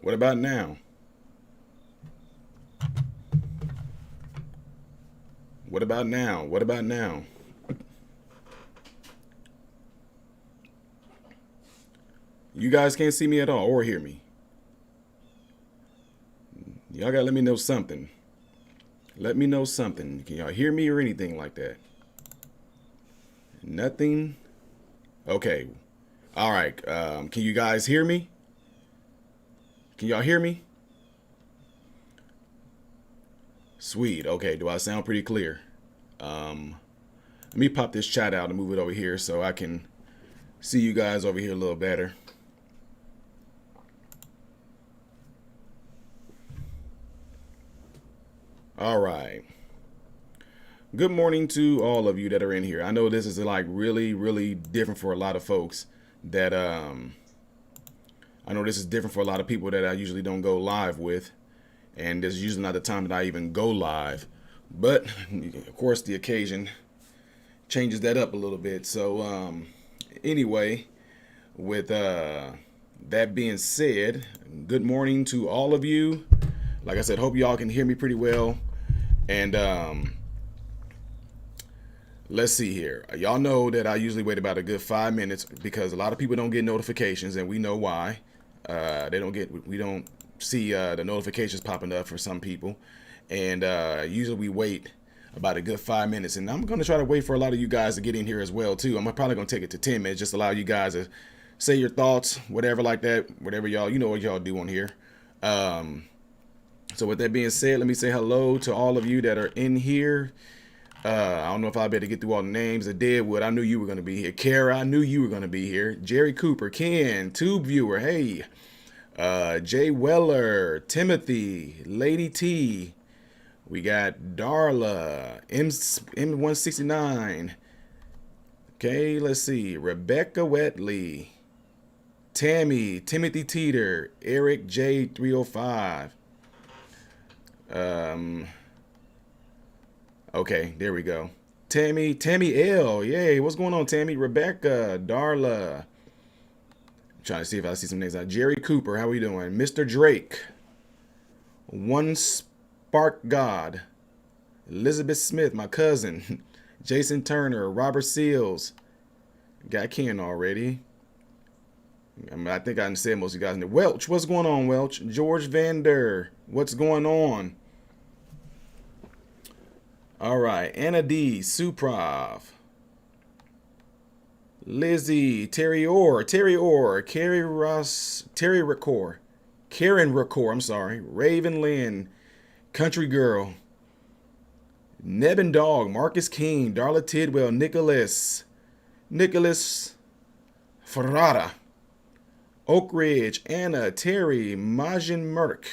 What about now? What about now? What about now? You guys can't see me at all or hear me. Y'all gotta let me know something. Let me know something. Can y'all hear me or anything like that? Nothing? Okay. All right. Can you guys hear me? Can y'all hear me? Sweet. Okay. Do I sound pretty clear? Let me pop this chat out and move it over here so I can see you guys over here a little better. All right. Good morning to all of you that are in here. I know this is like really different for a lot of folks that I know this is different for a lot of people that I usually don't go live with, and this is usually not the time that I even go live. But of course the occasion changes that up a little bit. So anyway, with that being said, good morning to all of you. Like I said, hope y'all can hear me pretty well. And let's see here. Y'all know that I usually wait about a good 5 minutes because a lot of people don't get notifications, and we know why. We don't see the notifications popping up for some people, and usually we wait about a good 5 minutes. And I'm gonna try to wait for a lot of you guys to get in here as well too. I'm probably gonna take it to 10 minutes, just allow you guys to say your thoughts, whatever like that, whatever y'all, you know what y'all do on here. So with that being said, let me say hello to all of you that are in here. I don't know if I'll be able to get through all the names. Deadwood, I knew you were going to be here. Kara, I knew you were going to be here. Jerry Cooper, Ken, Tube Viewer, hey. Jay Weller, Timothy, Lady T. We got Darla, M169. Okay, let's see. Rebecca Wetley, Tammy, Timothy Teeter, Eric J305. Okay, there we go. Tammy L. Yay, what's going on, Tammy? Rebecca, Darla. I'm trying to see if I see some names out. Jerry Cooper, how are we doing? Mr. Drake. One Spark God. Elizabeth Smith, my cousin. Jason Turner, Robert Seals. Got Ken already. I think I said most of you guys know. Welch, what's going on, Welch? George Vander, what's going on? All right, Anna D, Suprov, Lizzie, Terry Orr, Carrie Ross, Terry Ricor, Karen Ricor, I'm sorry, Raven Lynn, Country Girl, Neb and Dog, Marcus King, Darla Tidwell, Nicholas Ferrara, Oak Ridge, Anna, Terry, Majin Merck,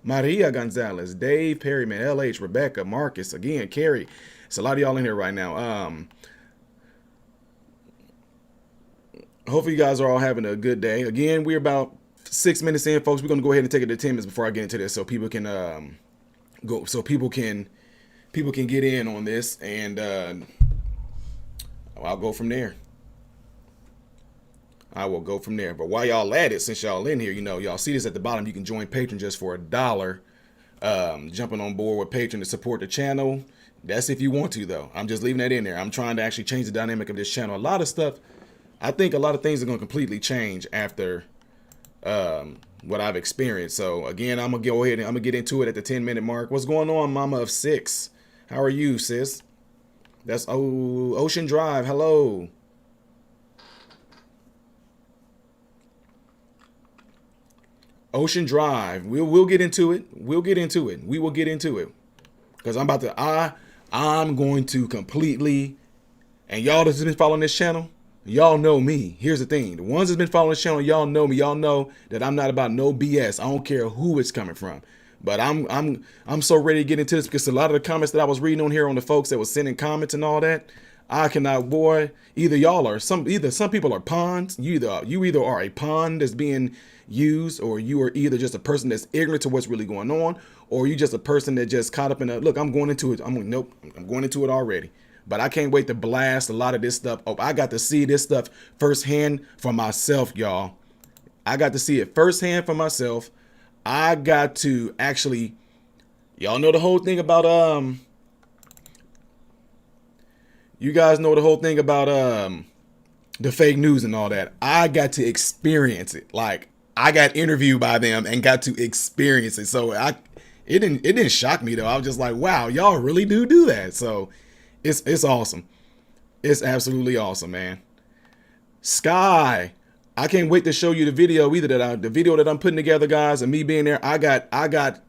Maria Gonzalez, Dave Perryman, LH, Rebecca, Marcus, again, Carrie. It's a lot of y'all in here right now. Hopefully you guys are all having a good day. Again, we're about 6 minutes in, folks. We're gonna go ahead and take it to 10 minutes before I get into this, so people can people can get in on this, and I'll go from there. I will go from there. But while y'all at it, since y'all in here, you know, y'all see this at the bottom. You can join Patreon just for $1. Jumping on board with Patreon to support the channel. That's if you want to, though. I'm just leaving that in there. I'm trying to actually change the dynamic of this channel. A lot of stuff, I think a lot of things are going to completely change after what I've experienced. So, again, I'm going to go ahead and I'm going to get into it at the 10-minute mark. What's going on, Mama of 6? How are you, sis? That's Ocean Drive. Hello. Ocean Drive. We'll get into it. We will get into it. Because I'm going to completely, and y'all that's been following this channel, y'all know me. Here's the thing. The ones that's been following this channel, y'all know me. Y'all know that I'm not about no BS. I don't care who it's coming from. But I'm so ready to get into this because a lot of the comments that I was reading on here on the folks that was sending comments and all that, I cannot, boy, either some people are pawns. You either are a pawn that's being used, or you are either just a person that's ignorant to what's really going on, or you just a person that just caught up in a, look, I'm going into it. I'm going into it already. But I can't wait to blast a lot of this stuff. Oh, I got to see this stuff firsthand for myself, y'all. I got to see it firsthand for myself. I got to actually, y'all know the whole thing about you guys know the whole thing about the fake news and all that. I got to experience it. Like, I got interviewed by them and got to experience it. So it didn't shock me though. I was just like, wow, y'all really do that. So it's awesome. It's absolutely awesome, man. Sky, I can't wait to show you the video either the video that I'm putting together, guys, and me being there. I got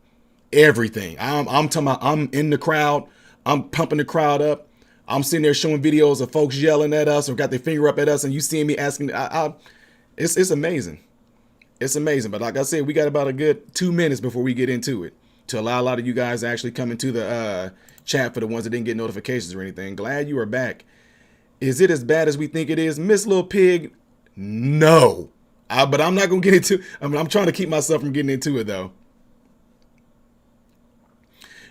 everything. I'm talking about, I'm in the crowd. I'm pumping the crowd up. I'm sitting there showing videos of folks yelling at us or got their finger up at us, and you seeing me asking. It's amazing. It's amazing. But like I said, we got about a good 2 minutes before we get into it to allow a lot of you guys to actually come into the chat for the ones that didn't get notifications or anything. Glad you are back. Is it as bad as we think it is? Miss Little Pig, no. But I'm not going to get into it. I'm trying to keep myself from getting into it, though.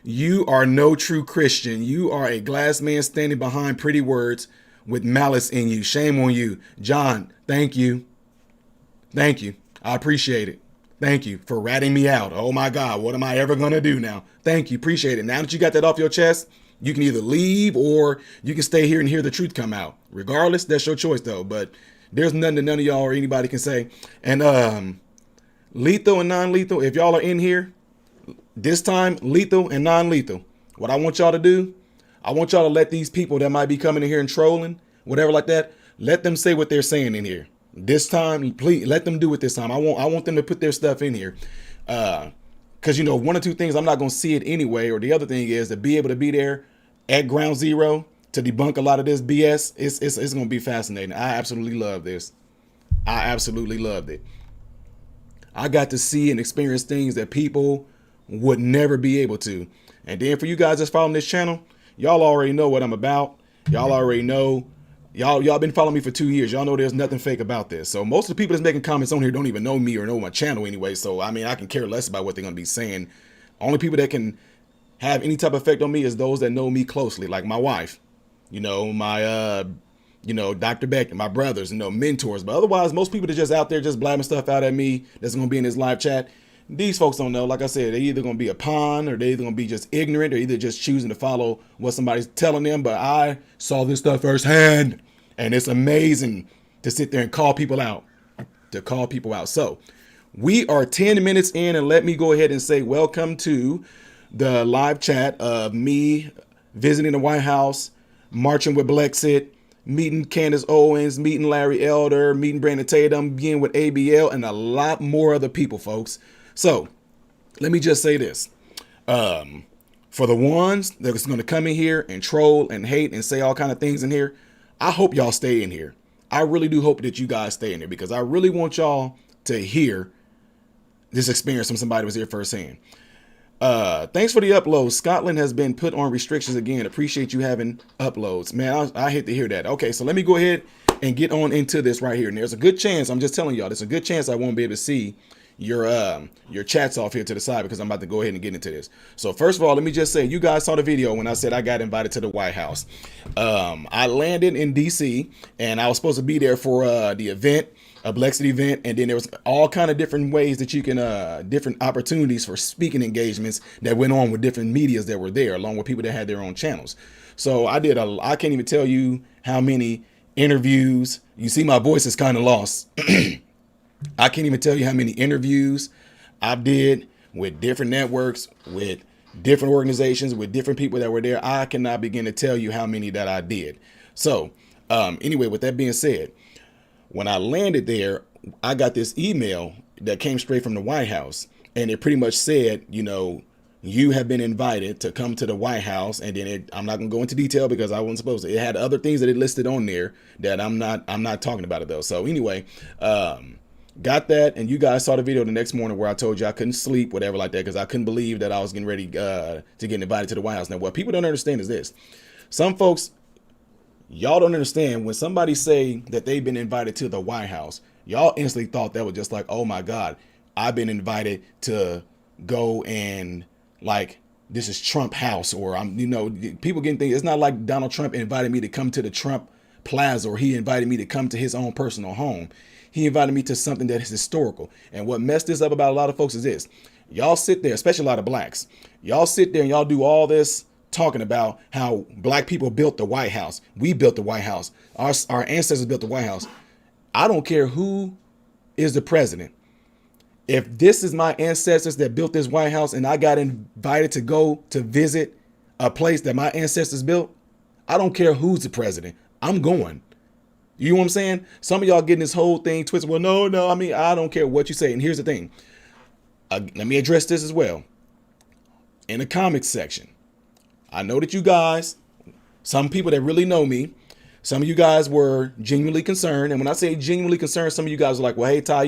You are no true Christian. You are a glass man standing behind pretty words with malice in you. Shame on you. John, thank you. Thank you. I appreciate it. Thank you for ratting me out. Oh my God, what am I ever going to do now? Thank you. Appreciate it. Now that you got that off your chest, you can either leave or you can stay here and hear the truth come out. Regardless, that's your choice though. But there's nothing that none of y'all or anybody can say. And lethal and non-lethal, if y'all are in here, this time, lethal and non-lethal. What I want y'all to do, I want y'all to let these people that might be coming in here and trolling, whatever like that, let them say what they're saying in here. This time, please let them do it this time. I want them to put their stuff in here. Because, you know, one or two things, I'm not going to see it anyway. Or the other thing is to be able to be there at ground zero to debunk a lot of this BS. It's going to be fascinating. I absolutely love this. I absolutely loved it. I got to see and experience things that people would never be able to. And then for you guys that's following this channel, y'all already know what I'm about. Y'all already know. Y'all been following me for 2 years. Y'all know there's nothing fake about this. So most of the people that's making comments on here don't even know me or know my channel anyway. So, I mean, I can care less about what they're going to be saying. Only people that can have any type of effect on me is those that know me closely, like my wife, you know, my, Dr. Beck and my brothers, mentors. But otherwise, most people that just out there just blabbing stuff out at me that's going to be in this live chat. These folks don't know. Like I said, they're either going to be a pawn or they're either going to be just ignorant or either just choosing to follow what somebody's telling them. But I saw this stuff firsthand. And it's amazing to sit there and call people out, So we are 10 minutes in, and let me go ahead and say welcome to the live chat of me visiting the White House, marching with Blexit, meeting Candace Owens, meeting Larry Elder, meeting Brandon Tatum, being with ABL, and a lot more other people, folks. So let me just say this. For the ones that's going to come in here and troll and hate and say all kind of things in here, I hope y'all stay in here. I really do hope that you guys stay in here because I really want y'all to hear this experience from somebody who was here firsthand. Thanks for the uploads. Scotland has been put on restrictions again. Appreciate you having uploads. Man, I hate to hear that. Okay, so let me go ahead and get on into this right here. And there's a good chance, I'm just telling y'all, there's a good chance I won't be able to see your chats off here to the side because I'm about to go ahead and get into this. So first of all, let me just say, you guys saw the video when I said I got invited to the White House. I landed in DC and I was supposed to be there for the event, a Blexit event, and then there was all kind of different ways that you can different opportunities for speaking engagements that went on with different medias that were there, along with people that had their own channels. So I can't even tell you how many interviews. You see, my voice is kind of lost. I can't even tell you how many interviews I did with different networks, with different organizations, with different people that were there. I cannot begin to tell you how many that I did. So anyway, with that being said, when I landed there, I got this email that came straight from the White House, and it pretty much said, you have been invited to come to the White House. And then I'm not going to go into detail because I wasn't supposed to. It had other things that it listed on there that I'm not talking about it though. So anyway, got that, and you guys saw the video the next morning where I told you I couldn't sleep, whatever like that, because I couldn't believe that I was getting ready to get invited to the White House. Now, what people don't understand is this. Some folks, y'all don't understand when somebody say that they've been invited to the White House, y'all instantly thought that was just like, oh my God, I've been invited to go and like, this is Trump house, or people getting things. It's not like Donald Trump invited me to come to the Trump plaza, or he invited me to come to his own personal home. He invited me to something that is historical. And what messed this up about a lot of folks is this. Y'all sit there, especially a lot of blacks. Y'all sit there and y'all do all this talking about how black people built the White House. We built the White House. Our ancestors built the White House. I don't care who is the president. If this is my ancestors that built this White House and I got invited to go to visit a place that my ancestors built, I don't care who's the president. I'm going. You know what I'm saying? Some of y'all getting this whole thing twisted. Well, no. I mean, I don't care what you say. And here's the thing. Let me address this as well. In the comments section, I know that you guys, some people that really know me, some of you guys were genuinely concerned. And when I say genuinely concerned, some of you guys are like, well, hey, Ty,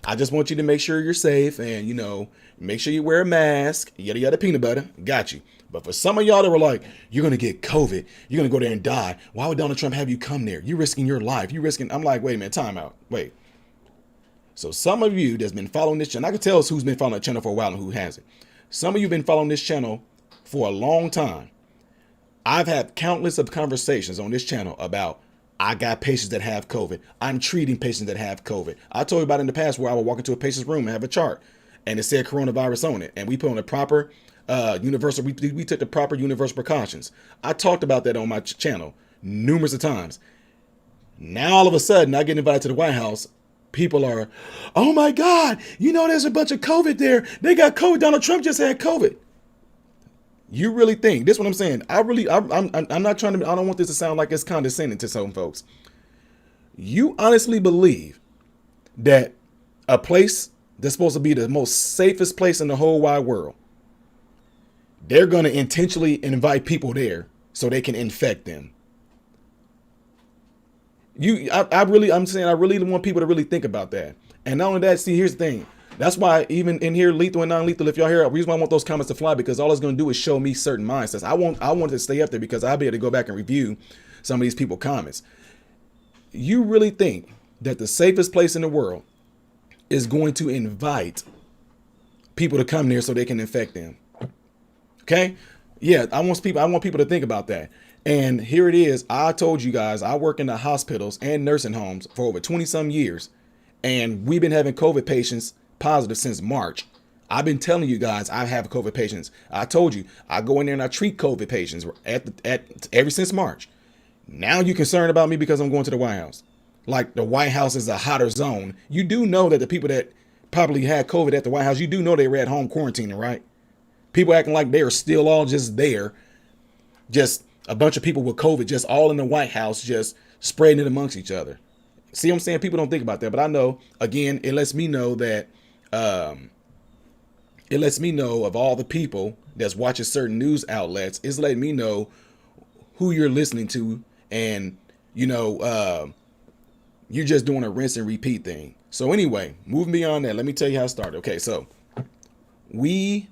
I just want you to make sure you're safe and, make sure you wear a mask, yada, yada, peanut butter. Got you. But for some of y'all that were like, you're going to get COVID. You're going to go there and die. Why would Donald Trump have you come there? You're risking your life. I'm like, wait a minute, time out. Wait. So some of you that's been following this channel, I can tell who's been following the channel for a while and who hasn't. Some of you have been following this channel for a long time. I've had countless of conversations on this channel about I got patients that have COVID. I'm treating patients that have COVID. I told you about in the past where I would walk into a patient's room and have a chart and it said coronavirus on it. And we put on the proper universal, we took the proper universal precautions. I talked about that on my channel numerous of times. Now, all of a sudden, I get invited to the White House. People are, oh my God, there's a bunch of COVID there. They got COVID. Donald Trump just had COVID. You really think, this is what I'm saying. I'm not trying to, I don't want this to sound like it's condescending to some folks. You honestly believe that a place that's supposed to be the most safest place in the whole wide world, they're going to intentionally invite people there so they can infect them? I really want people to really think about that. And not only that, see, here's the thing. That's why even in here, lethal and non-lethal, if y'all hear, the reason why I want those comments to fly, because all it's going to do is show me certain mindsets. I want to stay up there because I'll be able to go back and review some of these people's comments. You really think that the safest place in the world is going to invite people to come there so they can infect them? Okay. Yeah. I want people to think about that. And here it is. I told you guys, I work in the hospitals and nursing homes for over 20 some years. And we've been having COVID patients positive since March. I've been telling you guys I have COVID patients. I told you I go in there and I treat COVID patients ever since March. Now you're concerned about me because I'm going to the White House. Like the White House is a hotter zone. You do know that the people that probably had COVID at the White House, you do know they were at home quarantining, right? People acting like they are still all just there. Just a bunch of people with COVID just all in the White House, just spreading it amongst each other. See what I'm saying? People don't think about that. But I know, again, it lets me know that it lets me know of all the people that's watching certain news outlets. It's letting me know who you're listening to. And, you're just doing a rinse and repeat thing. So anyway, moving beyond that, let me tell you how it started. Okay, so we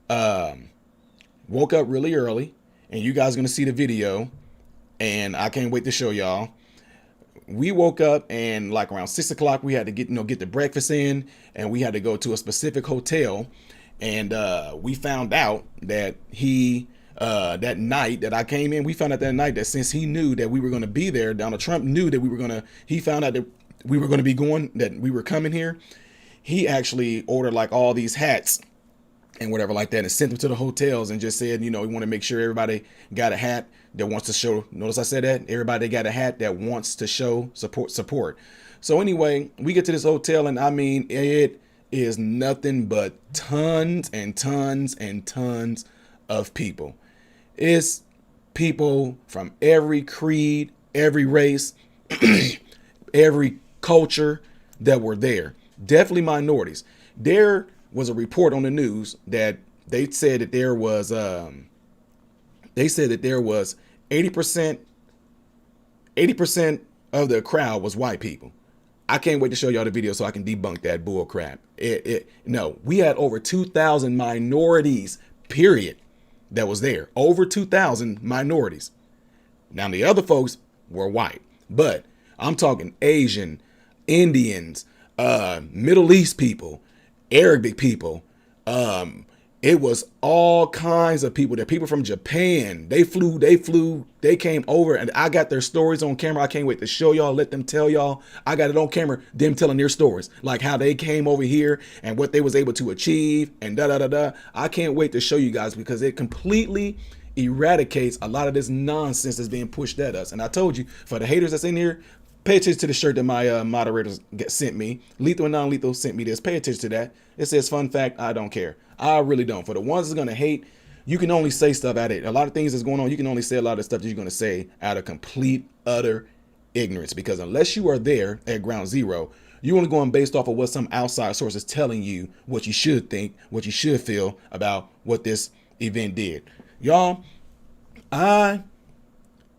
woke up really early, and you guys are going to see the video, and I can't wait to show y'all. We woke up and like around 6 o'clock, we had to get the breakfast in, and we had to go to a specific hotel. And we found out that that night that I came in, we found out that night that since he knew that we were going to be there, Donald Trump knew that he found out that we were going to be going, that we were coming here. He actually ordered like all these hats and whatever like that and sent them to the hotels and just said, we want to make sure everybody got a hat that wants to show, notice I said that, everybody got a hat that wants to show support. So anyway, we get to this hotel and I mean, it is nothing but tons and tons and tons of people. It's people from every creed, every race, every culture that were there. Definitely minorities. There was a report on the news that they said that there was 80% of the crowd was white people. I can't wait to show y'all the video so I can debunk that bull crap. No, we had over 2,000 minorities, period, that was there. Over 2,000 minorities. Now the other folks were white, but I'm talking Asian, Indians, Middle East people, Arabic people, It was all kinds of people. There, people from Japan. They came over, and I got their stories on camera. I can't wait to show y'all, let them tell y'all. I got it on camera, them telling their stories, like how they came over here and what they was able to achieve and da da da da. I can't wait to show you guys because it completely eradicates a lot of this nonsense that's being pushed at us. And I told you, for the haters that's in here, pay attention to the shirt that my moderators sent me. Lethal and non-lethal sent me this. Pay attention to that. It says, fun fact, I don't care. I really don't. For the ones that's going to hate, you can only say stuff at it. A lot of things that's going on, you can only say a lot of stuff that you're going to say out of complete, utter ignorance. Because unless you are there at ground zero, you're only going based off of what some outside source is telling you what you should think, what you should feel about what this event did. Y'all, I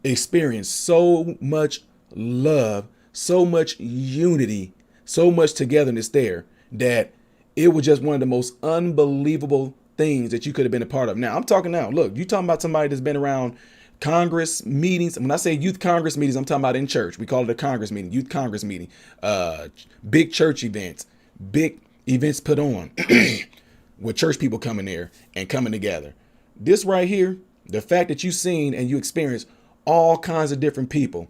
experienced so much love, so much unity, so much togetherness there that it was just one of the most unbelievable things that you could have been a part of. Now, I'm talking now. Look, you talking about somebody that's been around Congress meetings. When I say youth Congress meetings, I'm talking about in church. We call it a Congress meeting, youth Congress meeting, big church events, big events put on with church people coming there and coming together. This right here, the fact that you've seen and you experienced all kinds of different people,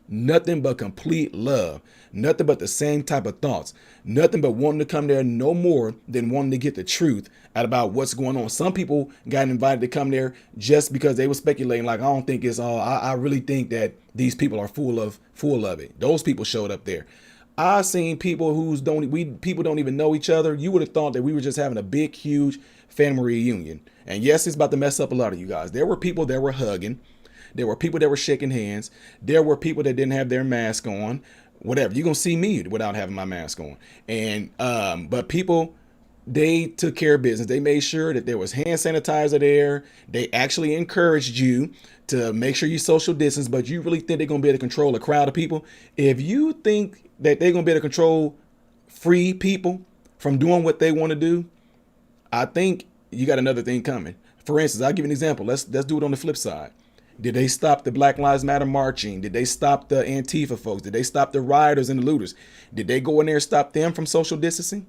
nothing but complete love, nothing but the same type of thoughts, nothing but wanting to come there no more than wanting to get the truth out about what's going on. Some people got invited to come there just because they were speculating, like, I don't think it's all, I really think that these people are full of it. Those people showed up there. I've seen people people don't even know each other. You would have thought that we were just having a big, huge family reunion. And yes, it's about to mess up a lot of you guys. There were people that were hugging. There were people that were shaking hands. There were people that didn't have their mask on. Whatever. You're going to see me without having my mask on. And but people, they took care of business. They made sure that there was hand sanitizer there. They actually encouraged you to make sure you social distance. But you really think they're going to be able to control a crowd of people? If you think that they're going to be able to control free people from doing what they want to do, I think you got another thing coming. For instance, I'll give you an example. Let's do it on the flip side. Did they stop the Black Lives Matter marching? Did they stop the Antifa folks? Did they stop the rioters and the looters? Did they go in there and stop them from social distancing?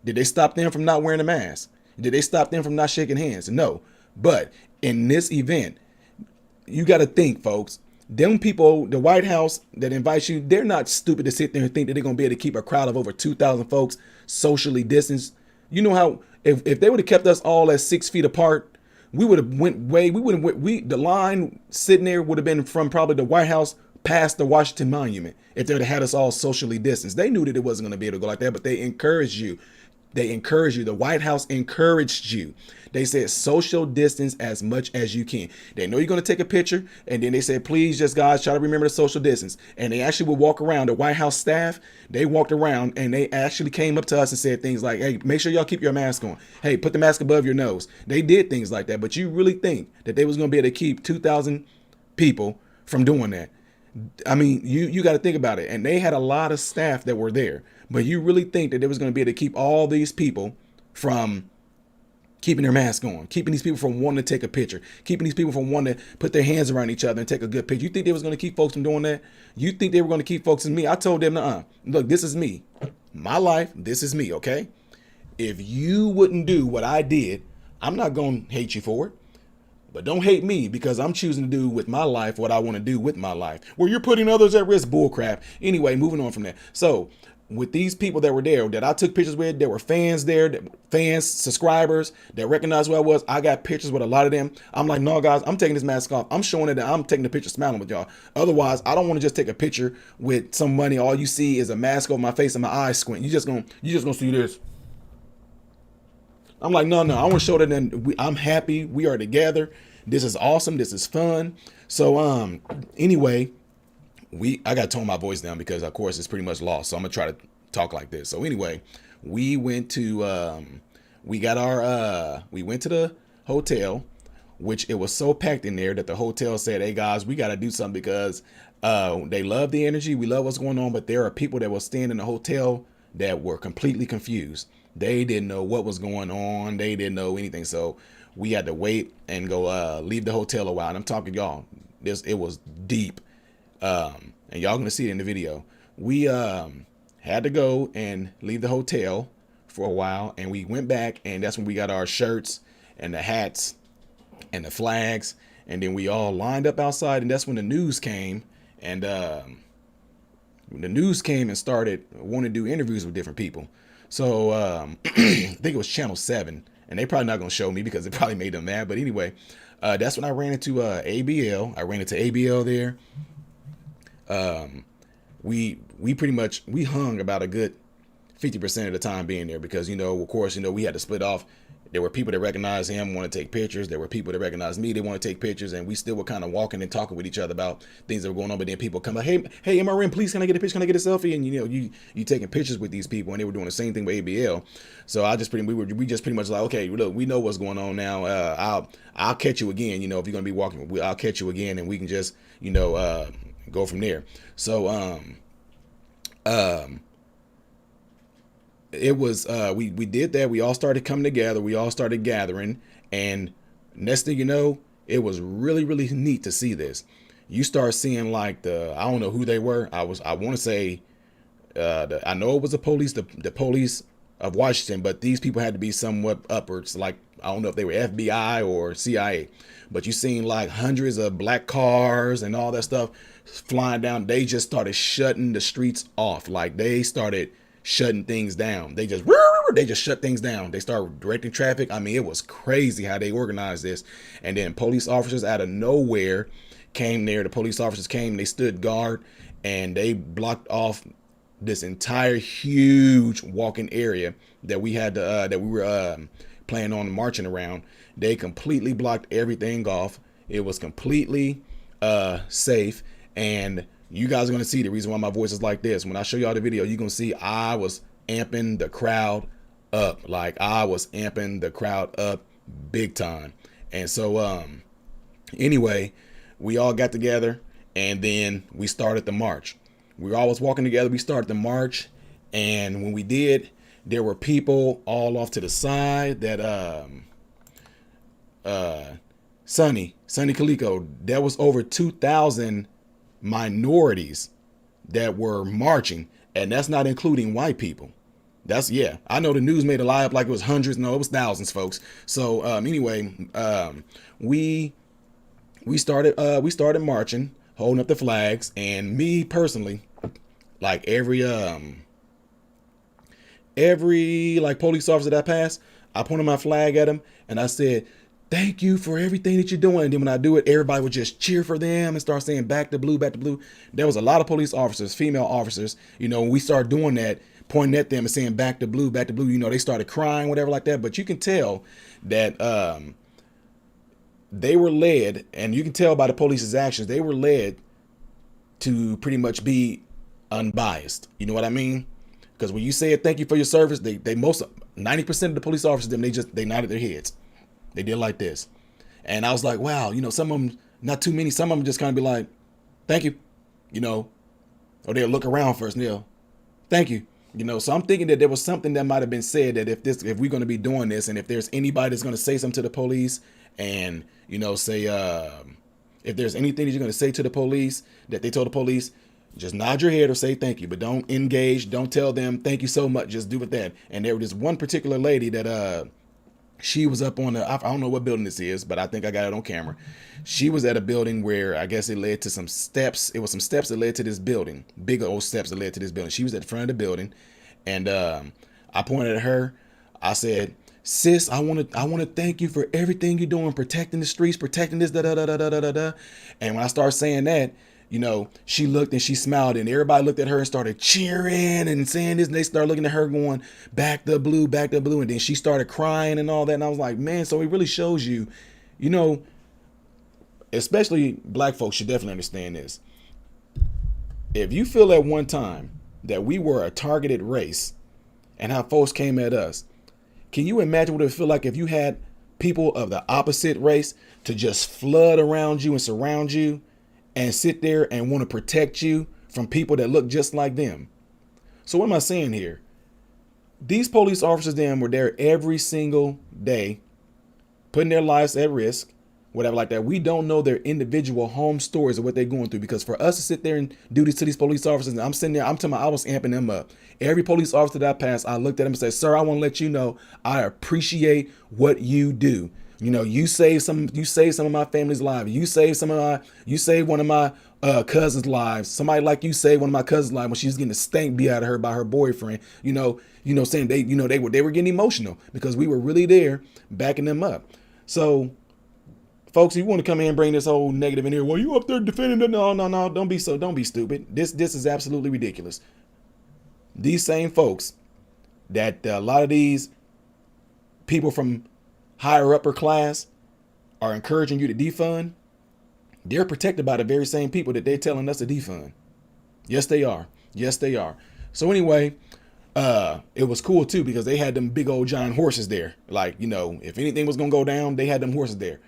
Did they stop them from not wearing a mask? Did they stop them from not shaking hands? No. But in this event, you got to think, folks, them people, the White House that invites you, they're not stupid to sit there and think that they're going to be able to keep a crowd of over 2,000 folks socially distanced. You know how, if they would have kept us all at 6 feet apart, the line sitting there would have been from probably the White House past the Washington Monument if they would have had us all socially distanced. They knew that it wasn't going to be able to go like that, but they encouraged you. The White House encouraged you. They said social distance as much as you can. They know you're going to take a picture, and then they said, please just guys try to remember the social distance. And they actually would walk around. The White House staff, they walked around and they actually came up to us and said things like, hey, make sure y'all keep your mask on. Hey, put the mask above your nose. They did things like that. But you really think that they was going to be able to keep 2,000 people from doing that? I mean, you got to think about it. And they had a lot of staff that were there. But you really think that they was going to be able to keep all these people from keeping their mask on, keeping these people from wanting to take a picture, keeping these people from wanting to put their hands around each other and take a good picture? You think they was going to keep folks from doing that? You think they were going to keep folks from me? I told them, look, this is me. My life, this is me, okay? If you wouldn't do what I did, I'm not going to hate you for it. But don't hate me because I'm choosing to do with my life what I want to do with my life. Well, you're putting others at risk. Bullcrap. Anyway, moving on from that. So with these people that were there that I took pictures with, there were fans there, subscribers that recognized who I was. I got pictures with a lot of them. I'm like, no, guys, I'm taking this mask off. I'm showing it that I'm taking the picture smiling with y'all. Otherwise, I don't want to just take a picture with some money. All you see is a mask over my face and my eyes squint. You just gonna see this. I'm like, no, I want to show that I'm happy. We are together. This is awesome. This is fun. So, anyway, I got to tone my voice down because, of course, it's pretty much lost. So I'm going to try to talk like this. So anyway, we went to, we went to the hotel, which it was so packed in there that the hotel said, hey guys, we got to do something because, they love the energy. We love what's going on. But there are people that were staying in the hotel that were completely confused. They didn't know what was going on. They didn't know anything. So we had to wait and go leave the hotel a while. And I'm talking y'all, it was deep. And y'all gonna see it in the video. We had to go and leave the hotel for a while, and we went back, and that's when we got our shirts and the hats and the flags, and then we all lined up outside, and that's when the news came, and when the news came and started wanting to do interviews with different people. So I think it was Channel 7, and they probably not going to show me because it probably made them mad. But anyway, that's when I ran into ABL. I ran into ABL there. We pretty much, we hung about a good 50% of the time being there because, of course, we had to split off. There were people that recognized him, want to take pictures. There were people that recognized me, they want to take pictures. And we still were kind of walking and talking with each other about things that were going on. But then people come like, hey, MRM, please, can I get a picture? Can I get a selfie? And, you taking pictures with these people, and they were doing the same thing with ABL. So we just pretty much like, okay, look, we know what's going on now. I'll catch you again. If you're going to be walking, I'll catch you again, and we can just, go from there. So, it was we did that. We all started coming together. We all started gathering, and next thing you know, it was really, really neat to see this. You start seeing like I don't know who they were. I want to say I know it was the police of Washington, but these people had to be somewhat upwards. Like, I don't know if they were FBI or CIA, but you seen like hundreds of black cars and all that stuff flying down. They just started shutting the streets off. Like, they started shutting things down. They just shut things down. They started directing traffic. I mean, it was crazy how they organized this. And then police officers out of nowhere came there. The police officers came, they stood guard, and they blocked off this entire huge walking area that we had to, that we were planning on marching around. They completely blocked everything off. It was completely safe. And you guys are going to see the reason why my voice is like this. When I show y'all the video, you're going to see I was amping the crowd up. Like, I was amping the crowd up big time. And so, anyway, we all got together, and then we started the march. We were always walking together. We started the march. And when we did, there were people all off to the side that, Sonny Calico, there was over 2,000 minorities that were marching, and that's not including white people. I know the news made a lie up like it was hundreds. No, it was thousands, folks. So anyway, we started marching, holding up the flags, and me personally, like every like police officer that I passed, I pointed my flag at him and I said, thank you for everything that you're doing. And then when I do it, everybody would just cheer for them and start saying back to blue, back to blue. There was a lot of police officers, female officers, when we started doing that, pointing at them and saying back to blue, they started crying, whatever like that. But you can tell that they were led, and you can tell by the police's actions, they were led to pretty much be unbiased. You know what I mean? Because when you say thank you for your service, they 90% of the police officers, they nodded their heads. They did like this. And I was like, wow, some of them, not too many, some of them just kind of be like, thank you, or they'll look around first and they'll, thank you. So I'm thinking that there was something that might have been said that if we're going to be doing this, and if there's anybody that's going to say something to the police and, say, if there's anything that you're going to say to the police that they told the police, just nod your head or say thank you, but don't engage. Don't tell them thank you so much. Just do it that. And there was this one particular lady that, she was up on I don't know what building this is, but I think I got it on camera. She was at a building where I guess it led to some steps. It was some steps that led to this building, big old steps that led to this building. She was at the front of the building, and I pointed at her. I said, sis, I want to thank you for everything you're doing, protecting the streets, protecting this, da da da da da da da. And when I started saying that, she looked and she smiled, and everybody looked at her and started cheering and saying this, and they started looking at her going, back the blue, back the blue. And then she started crying and all that. And I was like, man, so it really shows you, especially black folks should definitely understand this. If you feel at one time that we were a targeted race and how folks came at us, can you imagine what it would feel like if you had people of the opposite race to just flood around you and surround you and sit there and want to protect you from people that look just like them? So what am I saying here? These police officers then were there every single day, putting their lives at risk, whatever like that. We don't know their individual home stories of what they're going through, because for us to sit there and do this to these police officers, and I'm sitting there, I'm telling you, I was amping them up. Every police officer that I passed, I looked at him and said, sir, I want to let you know I appreciate what you do. You know, you saved some of my family's lives. You saved one of my cousins' lives. Somebody like you saved one of my cousins' lives when she was getting the stank beat out of her by her boyfriend. Saying they were getting emotional because we were really there backing them up. So, folks, if you want to come in and bring this whole negative in here, well, you up there defending it? No, don't be stupid. This is absolutely ridiculous. These same folks that a lot of these people from higher upper class are encouraging you to defund, they're protected by the very same people that they're telling us to defund. Yes, they are. So anyway, it was cool too, because they had them big old giant horses there. Like, if anything was going to go down, they had them horses there.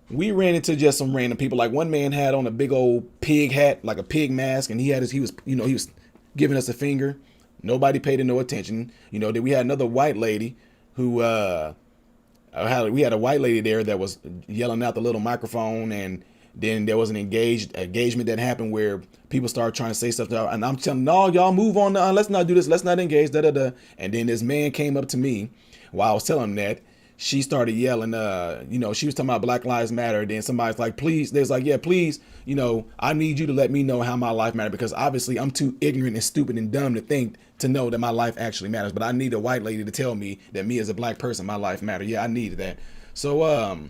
We ran into just some random people. Like, one man had on a big old pig hat, like a pig mask, and he was giving us a finger. Nobody paid no attention. Then we had another white lady who, we had a white lady there that was yelling out the little microphone, and then there was an engagement that happened where people started trying to say stuff to her, and I'm telling them, no, y'all move on, let's not do this, let's not engage, and then this man came up to me while I was telling him that. She started yelling, she was talking about Black Lives Matter. Then somebody's like, please, there's like, yeah, please, I need you to let me know how my life matters, because obviously I'm too ignorant and stupid and dumb to know that my life actually matters. But I need a white lady to tell me that me as a black person, my life matters. Yeah, I needed that. So,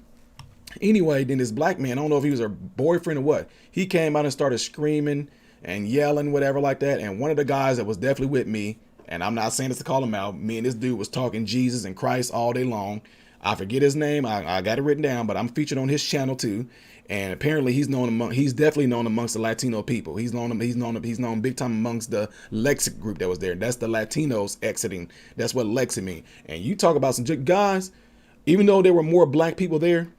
anyway, then this black man, I don't know if he was her boyfriend or what, he came out and started screaming and yelling, whatever like that. And one of the guys that was definitely with me, and I'm not saying this to call him out, me and this dude was talking Jesus and Christ all day long. I forget his name. I got it written down, but I'm featured on his channel too. And apparently he's definitely known amongst the Latino people. He's known big time amongst the Blexit group that was there. That's the Latinos exiting. That's what Blexit mean. And you talk about some guys, even though there were more black people there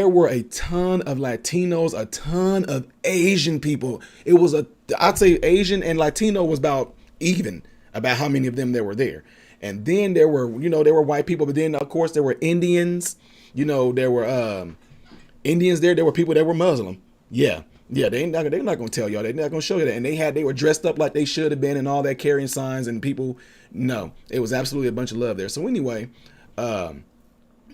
were a ton of Latinos, a ton of Asian people. I'd say Asian and Latino was about even about how many of them there were there. And then there were white people, but then of course there were Indians. There were Indians there. There were people that were Muslim. Yeah. They're not going to tell y'all. They're not going to show you that. And they were dressed up like they should have been and all that, carrying signs, and people. No, it was absolutely a bunch of love there. So anyway,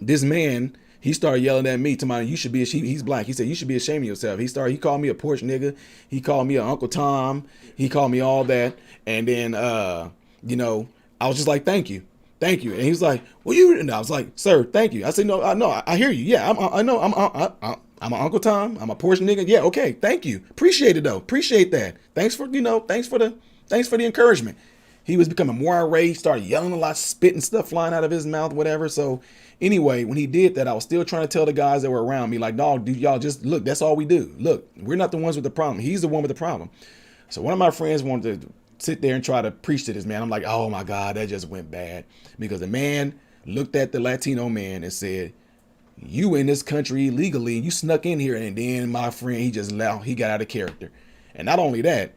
this man, he started yelling at me, to my, you should be, he's black. He said, you should be ashamed of yourself. He called me a porch nigga. He called me an Uncle Tom. He called me all that. And then, I was just like, thank you. And he was like, well, and I was like, sir, thank you. I said, no, I hear you. Yeah, I know. I'm an Uncle Tom. I'm a porch nigga. Yeah. Okay. Thank you. Appreciate it though. Appreciate that. Thanks for the encouragement. He was becoming more irate, started yelling a lot, spitting stuff flying out of his mouth, whatever. So anyway, when he did that, I was still trying to tell the guys that were around me, like, dog, dude, y'all just look, that's all we do. Look, we're not the ones with the problem. He's the one with the problem. So one of my friends wanted to sit there and try to preach to this man. I'm like, oh my God, that just went bad. Because the man looked at the Latino man and said, you in this country illegally, you snuck in here. And then my friend, he got out of character. And not only that,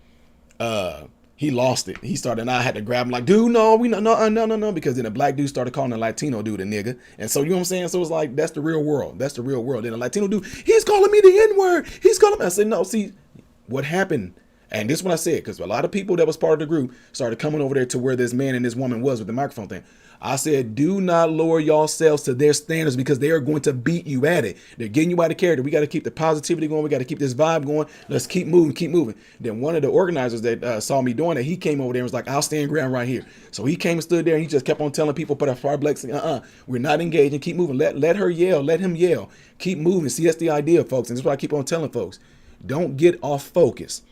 he lost it. He started, and I had to grab him like, dude, no, no. Because then a black dude started calling a Latino dude a nigga. And so, you know what I'm saying? So it's like, that's the real world. Then a Latino dude, he's calling me the N-word. I said, no, see, what happened? And this is what I said, because a lot of people that was part of the group started coming over there to where this man and this woman was with the microphone thing. I said, do not lower yourselves to their standards, because they are going to beat you at it. They're getting you out of character. We got to keep the positivity going. We got to keep this vibe going. Let's keep moving. Then one of the organizers that saw me doing it, he came over there and was like, I'll stand ground right here. So he came and stood there, and he just kept on telling people, put a far Blexit, we're not engaging. Keep moving. Let her yell. Let him yell. Keep moving. See, that's the idea, folks. And that's what I keep on telling folks. Don't get off focus.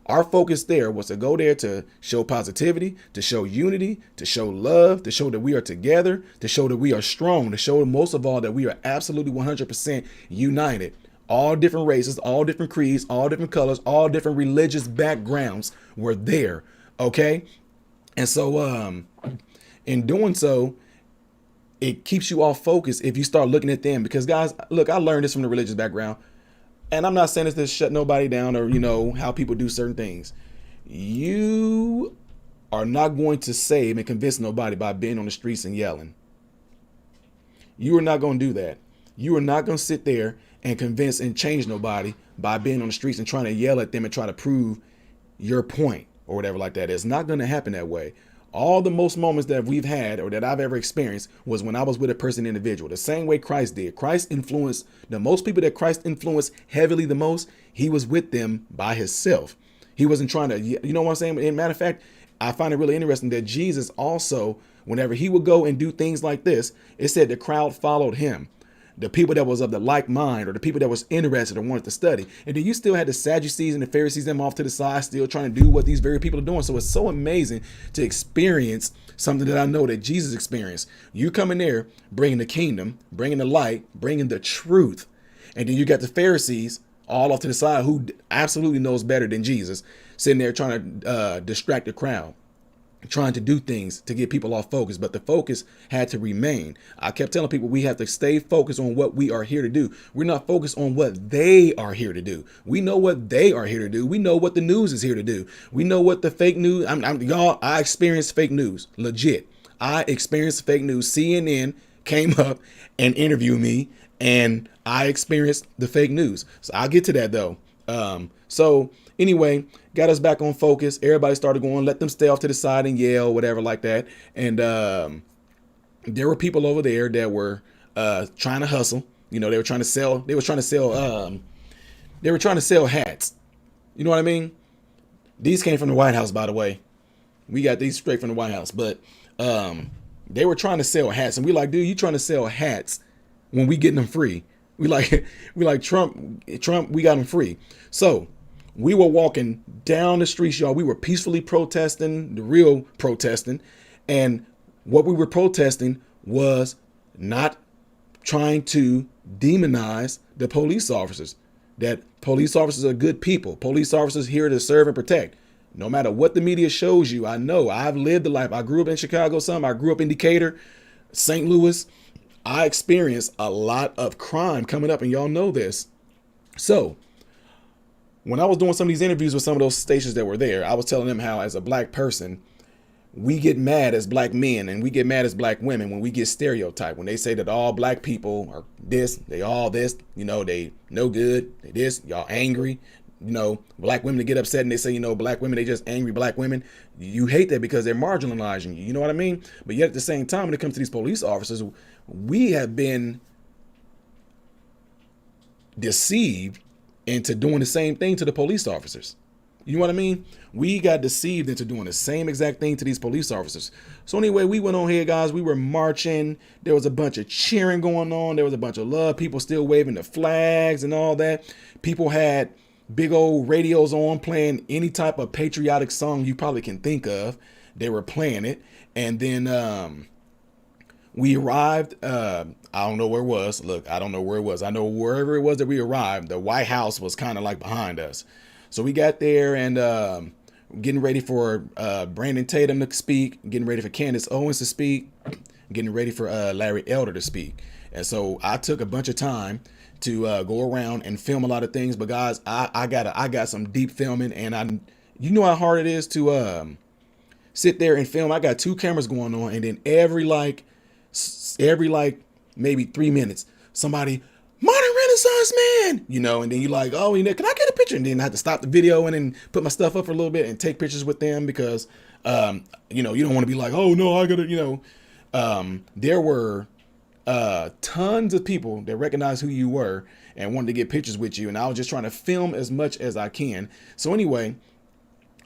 Our focus there was to go there to show positivity, to show unity, to show love, to show that we are together, to show that we are strong, to show most of all that we are absolutely 100% united. All different races, all different creeds, all different colors, all different religious backgrounds were there. Okay. And so, in doing so, it keeps you off focus if you start looking at them, because guys, look, I learned this from the religious background. And I'm not saying this to shut nobody down or, how people do certain things. You are not going to save and convince nobody by being on the streets and yelling. You are not going to do that. You are not going to sit there and convince and change nobody by being on the streets and trying to yell at them and try to prove your point or whatever like that. It's not going to happen that way. All the most moments that we've had or that I've ever experienced was when I was with a person individual, the same way Christ did. Christ influenced the most people that Christ influenced heavily the most. He was with them by himself. He wasn't trying to, you know what I'm saying? In matter of fact, I find it really interesting that Jesus also, whenever he would go and do things like this, it said the crowd followed him. The people that was of the like mind or the people that was interested or wanted to study. And then you still had the Sadducees and the Pharisees, them off to the side, still trying to do what these very people are doing. So it's so amazing to experience something that I know that Jesus experienced. You come in there, bringing the kingdom, bringing the light, bringing the truth. And then you got the Pharisees all off to the side who absolutely knows better than Jesus, sitting there trying to distract the crowd, trying to do things to get people off focus, but the focus had to remain. I kept telling people we have to stay focused on what we are here to do. We're not focused on what they are here to do. We know what they are here to do. We know what the news is here to do. We know what the fake news, y'all, I experienced fake news, legit. I experienced fake news. CNN came up and interviewed me, and I experienced the fake news. So I'll get to that though. So anyway, got us back on focus. Everybody started going, let them stay off to the side and yell, whatever like that. And there were people over there that were trying to hustle. You know, they were trying to sell hats. You know what I mean? These came from the White House, by the way. We got these straight from the White House. But they were trying to sell hats. And we like, dude, you trying to sell hats when we getting them free. We like Trump, we got them free. So we were walking down the streets, y'all. We were peacefully protesting, the real protesting. And what we were protesting was not trying to demonize the police officers, that police officers are good people. Police officers here to serve and protect. No matter what the media shows you, I know I've lived the life. I grew up in Chicago, I grew up in Decatur, St. Louis. I experienced a lot of crime coming up, and y'all know this. So when I was doing some of these interviews with some of those stations that were there, I was telling them how, as a black person, we get mad as black men and we get mad as black women when we get stereotyped. When they say that all black people are this, they all this, you know, they no good, they this, y'all angry. You know, black women, they get upset and they say, you know, black women, they just angry black women. You hate that because they're marginalizing you. You know what I mean? But yet at the same time, when it comes to these police officers, we have been deceived into doing the same thing to the police officers. You know what I mean? We got deceived into doing the same exact thing to these police officers. So anyway, we went on here, guys. We were marching. There was a bunch of cheering going on. There was a bunch of love. People still waving the flags and all that. People had big old radios on playing any type of patriotic song you probably can think of. They were playing it. And then we arrived. I don't know where it was. Look, I don't know where it was. I know wherever it was that we arrived, the White House was kind of like behind us. So we got there and getting ready for Brandon Tatum to speak, getting ready for Candace Owens to speak, getting ready for Larry Elder to speak. And so I took a bunch of time to go around and film a lot of things. But guys, I got some deep filming, and you know how hard it is to sit there and film. I got 2 cameras going on, and then every maybe 3 minutes, somebody, modern Renaissance man, you know, and then you like, oh, you know, can I get a picture? And then I have to stop the video and then put my stuff up for a little bit and take pictures with them because, you know, you don't want to be like, oh no, I gotta, you know, there were tons of people that recognized who you were and wanted to get pictures with you. And I was just trying to film as much as I can. So anyway,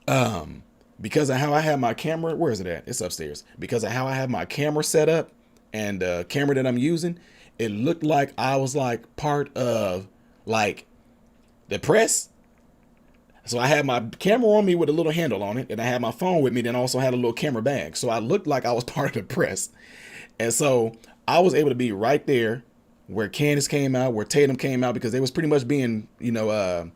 because of how I have my camera, where is it at? It's upstairs. Because of how I have my camera set up and the camera that I'm using, it looked like I was like part of like the press. So I had my camera on me with a little handle on it, and I had my phone with me, then also had a little camera bag. So I looked like I was part of the press. And so I was able to be right there where Candace came out, where Tatum came out, because they was pretty much being, you know,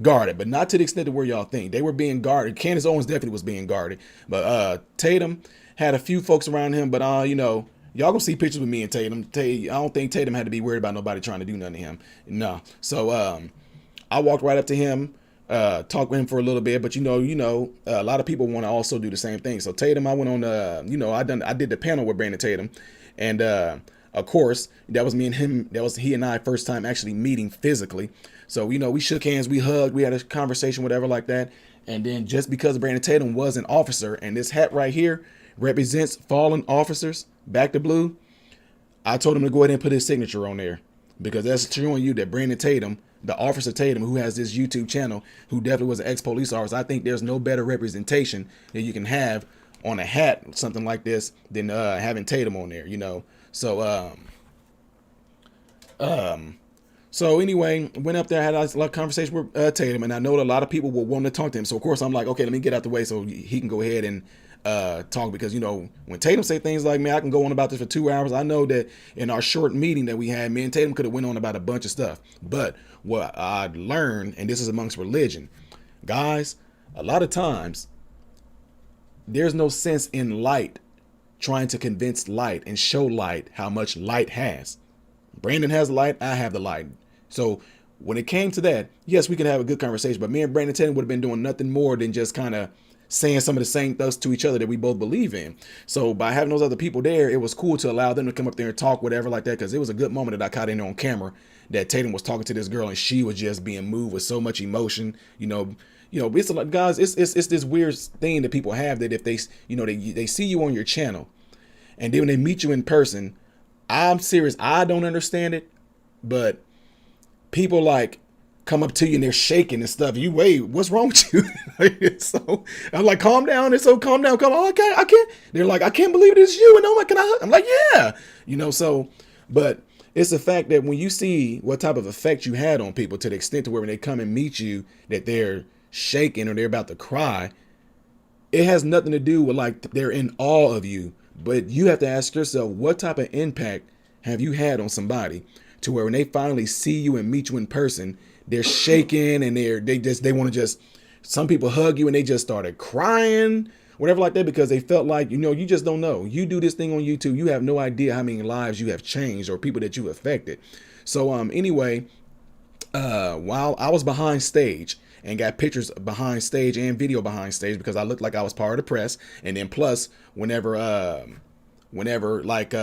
guarded, but not to the extent of where y'all think. They were being guarded. Candace Owens definitely was being guarded, but Tatum had a few folks around him, but you know, y'all gonna see pictures with me and Tatum. I don't think Tatum had to be worried about nobody trying to do nothing to him. No. So I walked right up to him, talked with him for a little bit, but you know, a lot of people want to also do the same thing. So Tatum, I went on, you know, I did the panel with Brandon Tatum, and Of course, that was me and him. That was he and I first time actually meeting physically. So, we shook hands, we hugged, we had a conversation, whatever like that. And then just because Brandon Tatum was an officer and this hat right here represents fallen officers, back to blue, I told him to go ahead and put his signature on there because that's showing you that Brandon Tatum, the officer Tatum, who has this YouTube channel, who definitely was an ex-police officer, I think there's no better representation that you can have on a hat, something like this, than having Tatum on there, So, so anyway, went up there, had a lot of conversation with Tatum, and I know that a lot of people will want to talk to him. So of course I'm like, okay, let me get out the way so he can go ahead and talk, because when Tatum say things like, man, I can go on about this for 2 hours. I know that in our short meeting that we had, me and Tatum could have went on about a bunch of stuff. But what I learned, and this is amongst religion, guys, a lot of times there's no sense in light trying to convince light and show light how much light has. Brandon has the light, I have the light. So when it came to that, yes, we could have a good conversation, but me and Brandon Tatum would have been doing nothing more than just kind of saying some of the same things to each other that we both believe in. So by having those other people there, it was cool to allow them to come up there and talk, whatever like that, because it was a good moment that I caught in on camera that Tatum was talking to this girl and she was just being moved with so much emotion. It's like, guys, it's this weird thing that people have that if they see you on your channel and then when they meet you in person, I'm serious, I don't understand it, but people like come up to you and they're shaking and stuff. You wait, what's wrong with you? So I'm like, calm down. And so calm down. Come on, okay, I can't. They're like, I can't believe it is you. And I'm like, can I? I'm like, yeah. But it's the fact that when you see what type of effect you had on people to the extent to where when they come and meet you that they're shaking or they're about to cry, it has nothing to do with like they're in awe of you. But you have to ask yourself, what type of impact have you had on somebody to where when they finally see you and meet you in person, they're shaking and they want to just, some people hug you and they just started crying, whatever like that, because they felt like, you just don't know. You do this thing on YouTube, you have no idea how many lives you have changed or people that you affected. So anyway, while I was behind stage and got pictures behind stage and video behind stage because I looked like I was part of the press, and then plus whenever like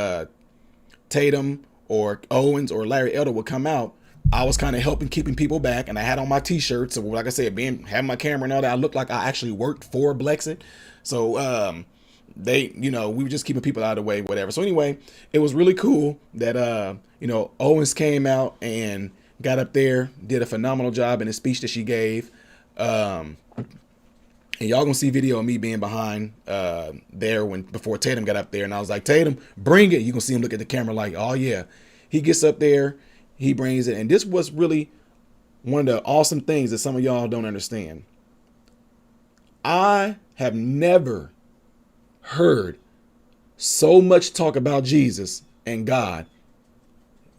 Tatum or Owens or Larry Elder would come out, I was kind of helping keeping people back, and I had on my t-shirts. So like I said, having my camera and all that, I looked like I actually worked for Blexit. So we were just keeping people out of the way, whatever. So anyway, it was really cool that Owens came out and got up there, did a phenomenal job in the speech that she gave. And y'all gonna see video of me being behind there before Tatum got up there, and I was like, Tatum, bring it. You can see him look at the camera like, oh yeah. He gets up there, he brings it, and this was really one of the awesome things that some of y'all don't understand. I have never heard so much talk about Jesus and God.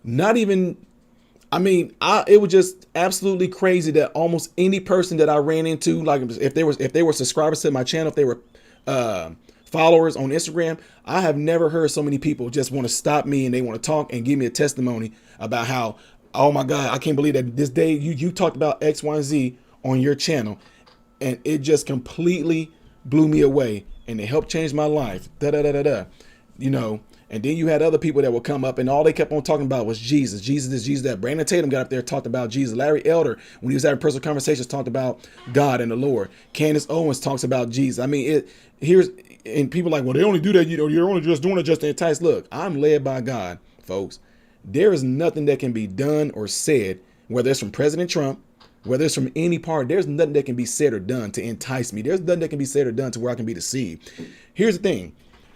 Not even, it was just absolutely crazy that almost any person that I ran into, like if they were subscribers to my channel, if they were followers on Instagram, I have never heard so many people just want to stop me and they want to talk and give me a testimony about how, oh my God, I can't believe that this day you talked about X, Y, and Z on your channel, and it just completely blew me away, and it helped change my life. And then you had other people that would come up and all they kept on talking about was Jesus. Jesus this, Jesus that. Brandon Tatum got up there, talked about Jesus. Larry Elder, when he was having personal conversations, talked about God and the Lord. Candace Owens talks about Jesus. And people are like, well, they only do that, you're only just doing it just to entice. Look, I'm led by God, folks. There is nothing that can be done or said, whether it's from President Trump, whether it's from any part, there's nothing that can be said or done to entice me. There's nothing that can be said or done to where I can be deceived. Here's the thing.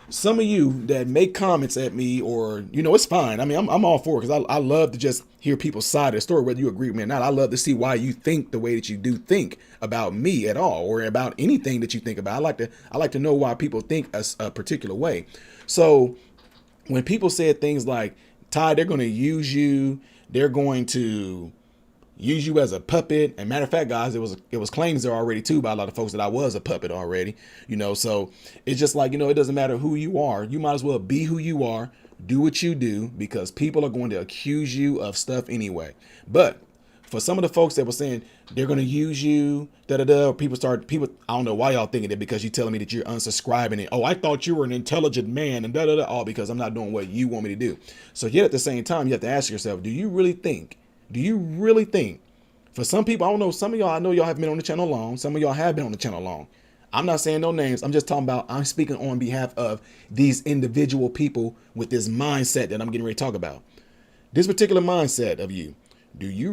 Some of you that make comments at me, or, it's fine. I'm all for it because I love to just hear people's side of the story, whether you agree with me or not. I love to see why you think the way that you do think about me at all, or about anything that you think about. I like to know why people think a particular way. So when people said things like, Ty, they're going to use you, they're going to use you as a puppet. And matter of fact, guys, it was claims there already too by a lot of folks that I was a puppet already, so it's just like, it doesn't matter who you are. You might as well be who you are, do what you do, because people are going to accuse you of stuff anyway. But for some of the folks that were saying they're going to use you, people, I don't know why y'all thinking that because you're telling me that you're unsubscribing it. Oh, I thought you were an intelligent man and all because I'm not doing what you want me to do. So yet at the same time, you have to ask yourself, do you really think for some people, I don't know, some of y'all, I know y'all have been on the channel long. Some of y'all have been on the channel long. I'm not saying no names. I'm just talking about, I'm speaking on behalf of these individual people with this mindset that I'm getting ready to talk about. This particular mindset of you, do you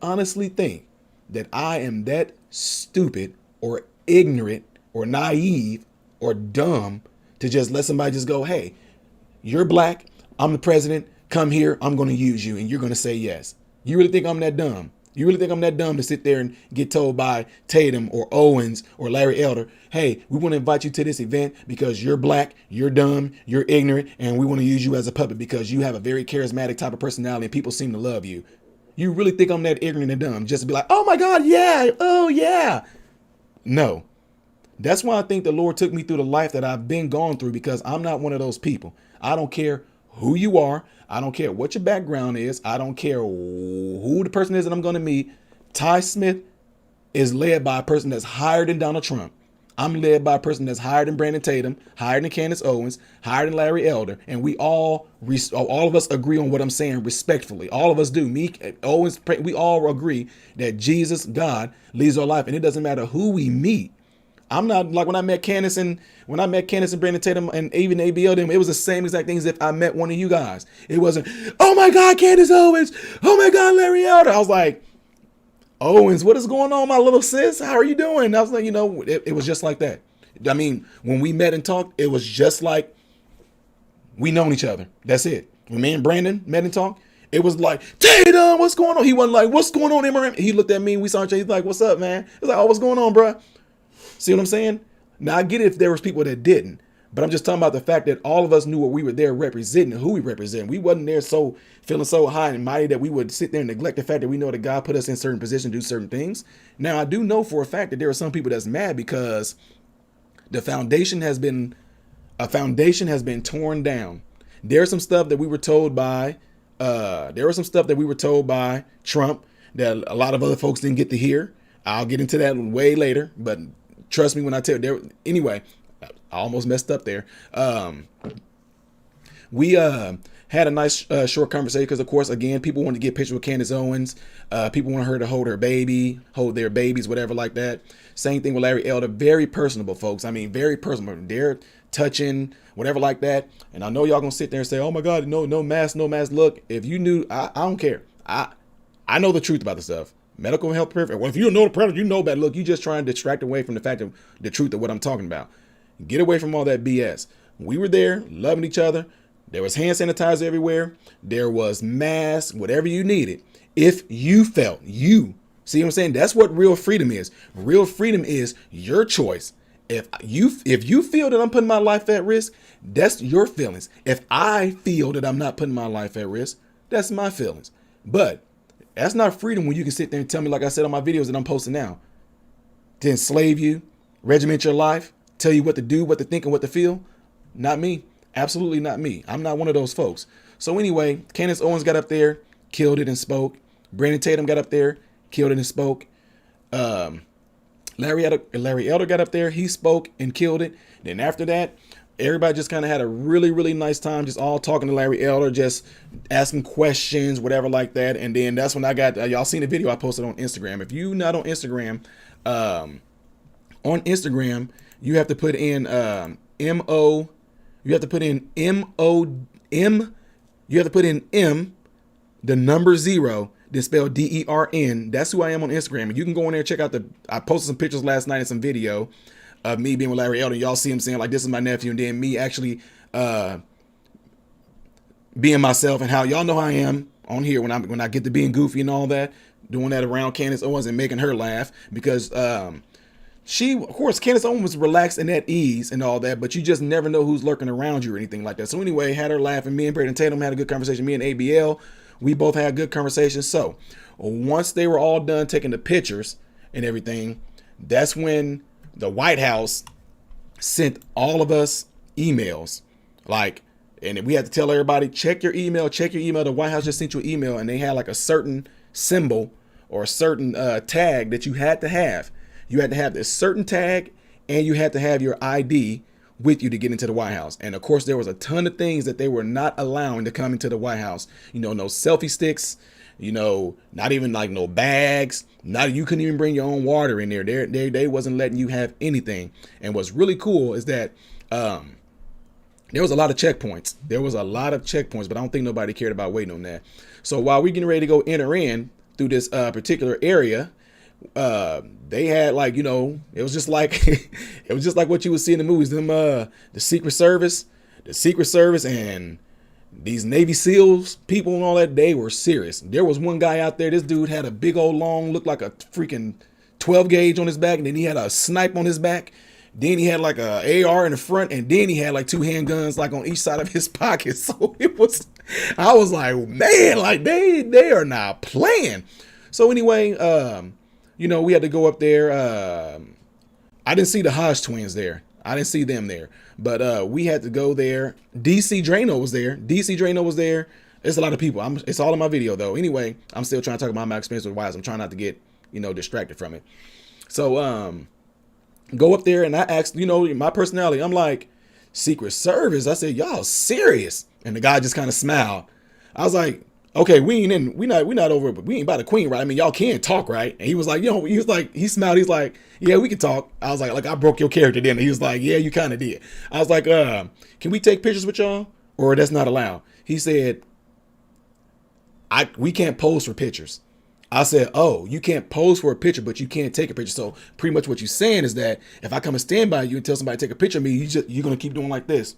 honestly think that I am that stupid or ignorant or naive or dumb to just let somebody just go, hey, you're black, I'm the president, come here, I'm going to use you, and you're going to say yes? You really think I'm that dumb? You really think I'm that dumb to sit there and get told by Tatum or Owens or Larry Elder, hey, we want to invite you to this event because you're black, you're dumb, you're ignorant, and we want to use you as a puppet because you have a very charismatic type of personality and people seem to love you? You really think I'm that ignorant and dumb just to be like, oh my God, yeah, oh yeah? No. That's why I think the Lord took me through the life that I've been gone through, because I'm not one of those people. I don't care who you are. I don't care what your background is. I don't care who the person is that I'm going to meet. Ty Smith is led by a person that's higher than Donald Trump. I'm led by a person that's higher than Brandon Tatum, higher than Candace Owens, higher than Larry Elder. And we all of us agree on what I'm saying respectfully. All of us do. Me, Owens, we all agree that Jesus, God, leads our life. And it doesn't matter who we meet. I'm not like when I met Candace and Brandon Tatum and even ABL, them, it was the same exact things if I met one of you guys. It wasn't, oh my God, Candace Owens, oh my God, Larry Elder. I was like, Owens, what is going on, my little sis? How are you doing? I was like, it was just like that. I mean, when we met and talked, it was just like we known each other. That's it. When me and Brandon met and talked, it was like, Tatum, what's going on? He wasn't like, what's going on, Emma? He looked at me and we saw each other. He's like, what's up, man? He's like, oh, what's going on, bro? See what I'm saying? Now, I get it if there was people that didn't, but I'm just talking about the fact that all of us knew what we were there representing, who we represent. We wasn't there feeling so high and mighty that we would sit there and neglect the fact that we know that God put us in certain positions to do certain things. Now, I do know for a fact that there are some people that's mad because the foundation has been torn down. There's some stuff that we were told by Trump that a lot of other folks didn't get to hear. I'll get into that way later, but trust me when I tell you. Anyway, I almost messed up there. We had a nice short conversation because, of course, again, people wanted to get pictures with Candace Owens. People want her to hold their babies, whatever like that. Same thing with Larry Elder. Very personable, folks. I mean, very personable. They're touching, whatever like that. And I know y'all gonna sit there and say, oh my God, no mask. Look, if you knew, I don't care. I know the truth about the stuff. Medical health perfect. Well, if you don't know the product, you know that. Look, you just trying to distract away from the fact of the truth of what I'm talking about. Get away from all that BS. We were there, loving each other. There was hand sanitizer everywhere. There was masks, whatever you needed. If you felt, see what I'm saying? That's what real freedom is. Real freedom is your choice. If you feel that I'm putting my life at risk, that's your feelings. If I feel that I'm not putting my life at risk, that's my feelings. But that's not freedom when you can sit there and tell me, like I said on my videos that I'm posting now, to enslave you, regiment your life, tell you what to do, what to think, and what to feel. Not me. Absolutely not me. I'm not one of those folks. So anyway, Candace Owens got up there, killed it and spoke. Brandon Tatum got up there, killed it and spoke. Larry Elder got up there, he spoke and killed it. Then after that, everybody just kind of had a really, really nice time, just all talking to Larry Elder, just asking questions, whatever like that. And then that's when I got, y'all seen the video I posted on Instagram. If you not on Instagram, you have to put in you have to put in the number 0, then spell DERN. That's who I am on Instagram. And you can go in there and check out I posted some pictures last night and some video of me being with Larry Elder. Y'all see him saying like, this is my nephew. And then me actually being myself, and how y'all know how I am on here when I get to being goofy and all that, doing that around Candace Owens and making her laugh, because of course, Candace Owens was relaxed and at ease and all that, but you just never know who's lurking around you or anything like that. So anyway, had her laughing. Me and Brandon Tatum had a good conversation. Me and ABL, we both had good conversations. So once they were all done taking the pictures and everything, that's when the White House sent all of us emails like, And we had to tell everybody, check your email. The White House just sent you an email, and they had like a certain symbol or a certain tag that you had to have. You had to have this certain tag, and you had to have your ID with you to get into the White House. And of course, there was a ton of things that they were not allowing to come into the White House. You know, no selfie sticks, you know, not even like no bags. Not, you couldn't even bring your own water in there. They wasn't letting you have anything. And what's really cool is that there was a lot of checkpoints. But I don't think nobody cared about waiting on that. So while we're getting ready to go enter in through this particular area, they had like, you know, it was just like what you would see in the movies. Them the Secret Service and these Navy SEALs people and all that, they were serious. There was one guy out there, this dude had a big old long, looked like a freaking 12 gauge on his back, and then he had a snipe on his back. Then he had like a AR in the front, and then he had like 2 handguns like on each side of his pocket. So I was like, man, like they are not playing. So anyway, you know, we had to go up there. I didn't see the Hodge twins there. I didn't see them there, but we had to go there. DC Drano was there. There's a lot of people. It's all in my video though. Anyway, I'm still trying to talk about my experience with Wise. I'm trying not to get, you know, distracted from it. So, go up there, and I asked, you know, my personality. I'm like, Secret Service. I said, y'all serious? And the guy just kind of smiled. I was like, okay, we not over, but we ain't by the queen, right? I mean, y'all can talk, right? And he was like, he smiled. He's like, yeah, we can talk. I was like I broke your character then. And he was like, yeah, you kind of did. I was like, can we take pictures with y'all, or that's not allowed? He said, we can't pose for pictures. I said, oh, you can't pose for a picture, but you can't take a picture. So pretty much what you're saying is that if I come and stand by you and tell somebody to take a picture of me, you're going to keep doing like this.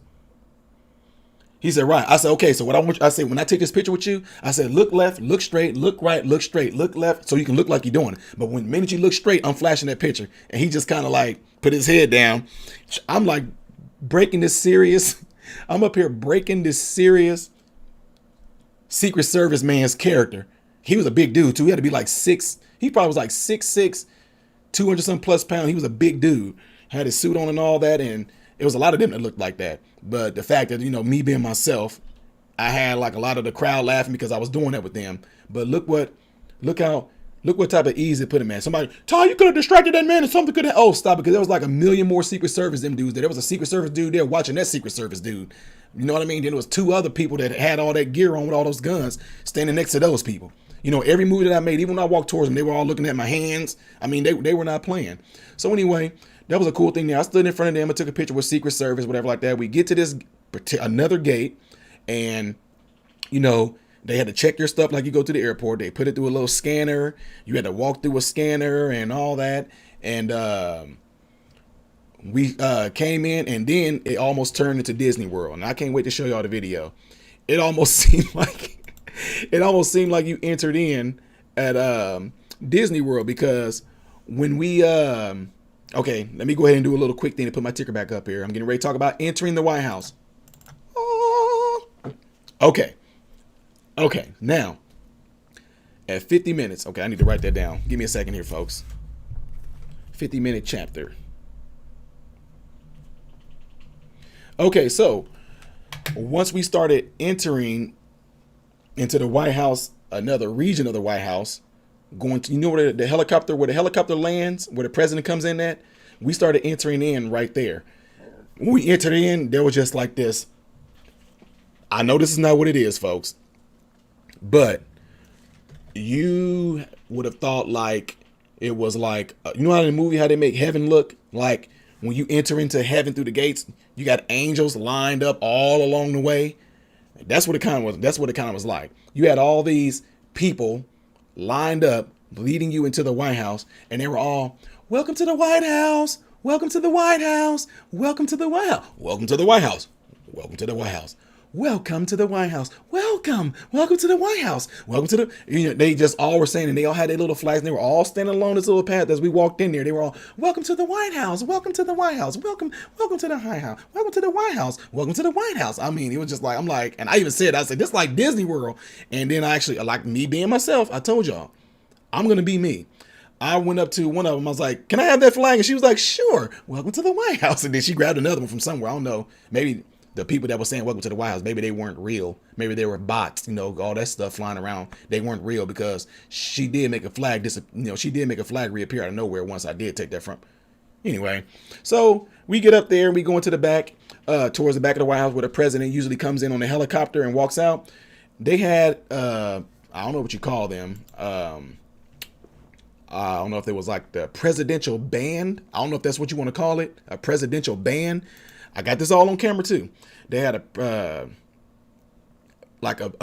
He said, right. I said, okay, so what I said, when I take this picture with you, I said, look left, look straight, look right, look straight, look left, so you can look like you're doing it. But when the minute you look straight, I'm flashing that picture. And he just kind of like put his head down. I'm like breaking this serious. I'm up here breaking this serious Secret Service man's character. He was a big dude too. He had to be like 6. He probably was like 6'6", 200 some plus pounds. He was a big dude. Had his suit on and all that, and it was a lot of them that looked like that. But the fact that, you know, me being myself, I had like a lot of the crowd laughing because I was doing that with them. But look what type of ease it put him in. Somebody, Ty, you could have distracted that man and something could have. Oh, stop it, because there was like a million more Secret Service them dudes there. There was a Secret Service dude there watching that Secret Service dude. You know what I mean? Then there was 2 other people that had all that gear on with all those guns standing next to those people. You know, every move that I made, even when I walked towards them, they were all looking at my hands. I mean, they were not playing. So anyway, that was a cool thing there. I stood in front of them. I took a picture with Secret Service, whatever like that. We get to this another gate, and, you know, they had to check your stuff like you go to the airport. They put it through a little scanner. You had to walk through a scanner and all that. And we came in, and then it almost turned into Disney World. And I can't wait to show y'all the video. It almost seemed like you entered in at Disney World, because when we okay, let me go ahead and do a little quick thing to put my ticker back up here. I'm getting ready to talk about entering the White House. Okay, now at 50 minutes. Okay, I need to write that down. Give me a second here, folks. 50-minute chapter. Okay, so once we started entering into the White House, another region of the White House, going to, you know, where the helicopter lands, where the president comes in at, we started entering in right there. When we entered in, there was just like this. I know this is not what it is, folks, but you would have thought like it was like, you know how in the movie, how they make heaven look like when you enter into heaven through the gates, you got angels lined up all along the way. That's what it kind of was like. You had all these people lined up, leading you into the White House, and they were all, welcome to the White House, welcome to the White House, welcome to the White House, welcome to the White House, welcome to the White House, welcome to the White House, welcome to the White House, welcome to the, you know, they just all were saying, and they all had their little flags, and they were all standing along this little path as we walked in there. They were all, welcome to the White House, welcome to the White House, welcome to the White House, welcome to the White House, welcome to the White House. I mean, it was just like, I'm like, and I even said, I said, this is like Disney World. And then I actually, like me being myself, I told y'all, I'm going to be me. I went up to one of them. I was like, can I have that flag? And she was like, sure. Welcome to the White House. And then she grabbed another one from somewhere. I don't know. Maybe The people that were saying welcome to the White House, maybe they weren't real. Maybe they were bots, all that stuff flying around. They weren't real because she did make a flag she did make a flag reappear out of nowhere once I did take that from. Anyway, so we get up there and we go into the back, towards the back of the White House where the president usually comes in on a helicopter and walks out. They had, I don't know what you call them. I don't know if it was like the presidential band. I don't know if that's what you want to call it. A presidential band. I got this all on camera too. They had a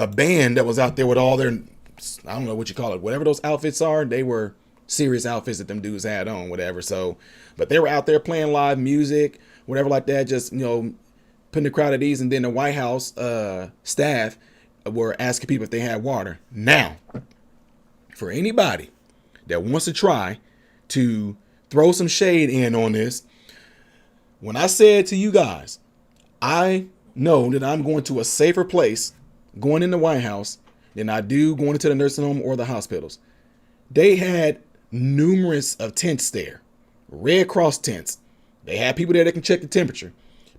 band that was out there with all their, I don't know what you call it, whatever those outfits are. They were serious outfits that them dudes had on, whatever. So, but they were out there playing live music, whatever like that, just, putting the crowd at ease. And then the White House staff were asking people if they had water. Now, for anybody that wants to try to throw some shade in on this, when I said to you guys, I know that I'm going to a safer place going in the White House than I do going into the nursing home or the hospitals. They had numerous of tents there, Red Cross tents. They had people there that can check the temperature,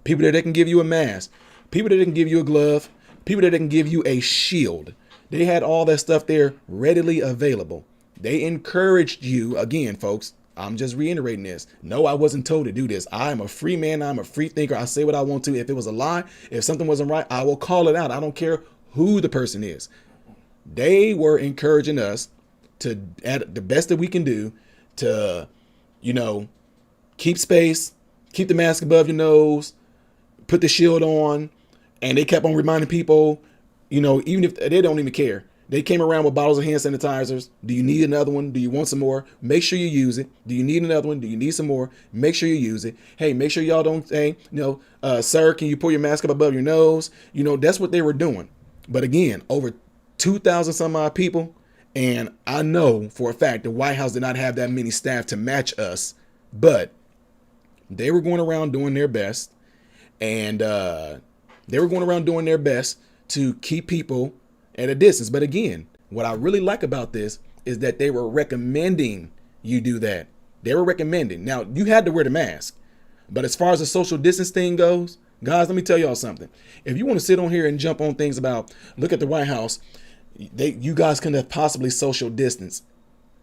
people there that can give you a mask, people there that can give you a glove, people there that can give you a shield. They had all that stuff there readily available. They encouraged you, again, folks, I'm just reiterating this. No, I wasn't told to do this. I am a free man. I'm a free thinker. I say what I want to. If it was a lie, if something wasn't right, I will call it out. I don't care who the person is. They were encouraging us to, at the best that we can do, to, keep space, keep the mask above your nose, put the shield on. And they kept on reminding people, even if they don't even care. They came around with bottles of hand sanitizers. Do you need another one? Do you want some more? Make sure you use it. Do you need another one? Do you need some more? Make sure you use it. Hey, make sure y'all don't say, sir, can you pull your mask up above your nose? That's what they were doing. But again, over 2,000 some odd people. And I know for a fact the White House did not have that many staff to match us, but they were going around doing their best. And they were going around doing their best to keep people at a distance. But again, what I really like about this is that they were recommending you do that. They were recommending. Now, you had to wear the mask. But as far as the social distance thing goes, guys, let me tell y'all something. If you want to sit on here and jump on things about, look at the White House, you guys couldn't have possibly social distance.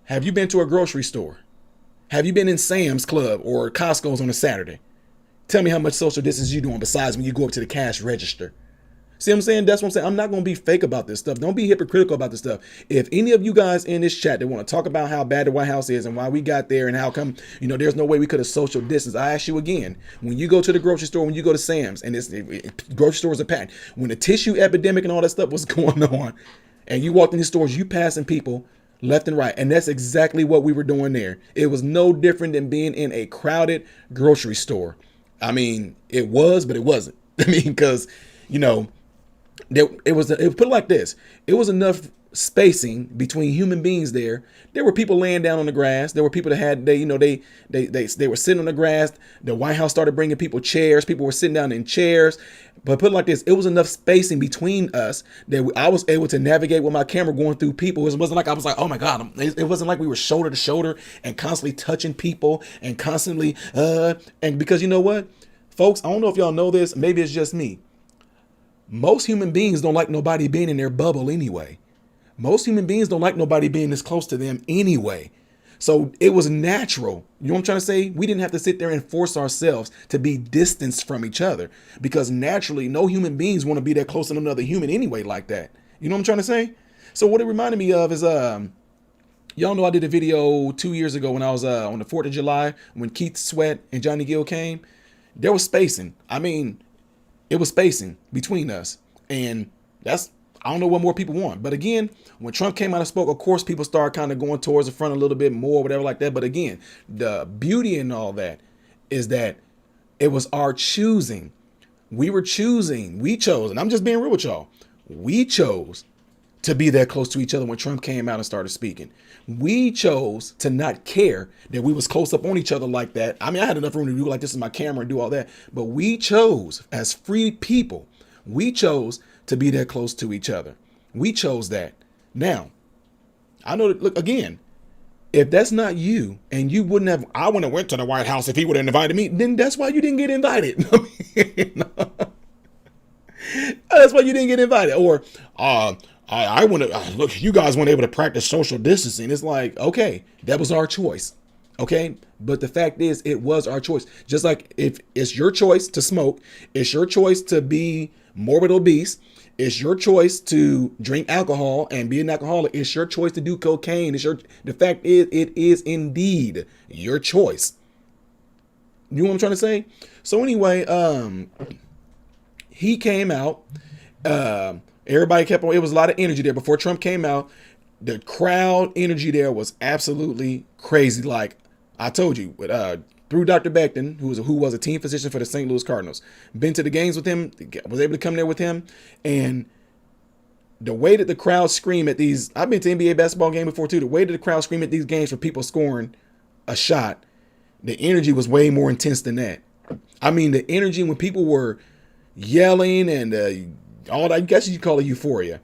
Have you been to a grocery store? Have you been in Sam's Club or Costco's on a Saturday? Tell me how much social distance you're doing besides when you go up to the cash register. See what I'm saying? That's what I'm saying. I'm not going to be fake about this stuff. Don't be hypocritical about this stuff. If any of you guys in this chat that want to talk about how bad the White House is and why we got there and how come, there's no way we could have social distance. I ask you again, when you go to the grocery store, when you go to Sam's and grocery stores are packed, when the tissue epidemic and all that stuff was going on and you walked in these stores, you passing people left and right. And that's exactly what we were doing there. It was no different than being in a crowded grocery store. I mean, it was, but it wasn't. Because, it put it like this. It was enough spacing between human beings there. There were people laying down on the grass. There were people that had, they were sitting on the grass. The White House started bringing people chairs. People were sitting down in chairs. But put it like this, it was enough spacing between us that I was able to navigate with my camera going through people. It wasn't like I was like, oh my God. It wasn't like we were shoulder to shoulder and constantly touching people and constantly, and because you know what, folks, I don't know if y'all know this. Maybe it's just me. Most human beings don't like nobody being in their bubble anyway. Most human beings don't like nobody being this close to them anyway. So it was natural. You know what I'm trying to say? We didn't have to sit there and force ourselves to be distanced from each other because naturally no human beings want to be that close to another human anyway like that. You know what I'm trying to say? So what it reminded me of is, y'all know I did a video 2 years ago when I was on the 4th of July when Keith Sweat and Johnny Gill came. There was spacing. I mean, it was spacing between us. And I don't know what more people want. But again, when Trump came out and spoke, of course, people started kind of going towards the front a little bit more, whatever like that. But again, the beauty in all that is that it was our choosing. We were choosing. We chose. And I'm just being real with y'all. We chose to be that close to each other when Trump came out and started speaking. We chose to not care that we was close up on each other like that. I mean, I had enough room to do like this in my camera and do all that. But we chose as free people. We chose to be that close to each other. We chose that. Now, I know that, look, again, if that's not you and you wouldn't have, I wouldn't have went to the White House if he would have invited me, then that's why you didn't get invited. That's why you didn't get invited. Or I want to look. You guys weren't able to practice social distancing. It's like, okay, that was our choice. Okay, but the fact is, it was our choice. Just like if it's your choice to smoke, it's your choice to be morbid obese. It's your choice to drink alcohol and be an alcoholic. It's your choice to do cocaine. The fact is, it is indeed your choice. You know what I'm trying to say? So anyway, he came out. Everybody kept on. It was a lot of energy there before Trump came out. The crowd energy there was absolutely crazy. Like I told you, through Dr. Becton, who was a team physician for the St. Louis Cardinals, been to the games with him, was able to come there with him, and the way that the crowd scream at these, I've been to NBA basketball game before too. The way that the crowd scream at these games for people scoring a shot, the energy was way more intense than that. I mean, the energy when people were yelling and all that, I guess you call it euphoria.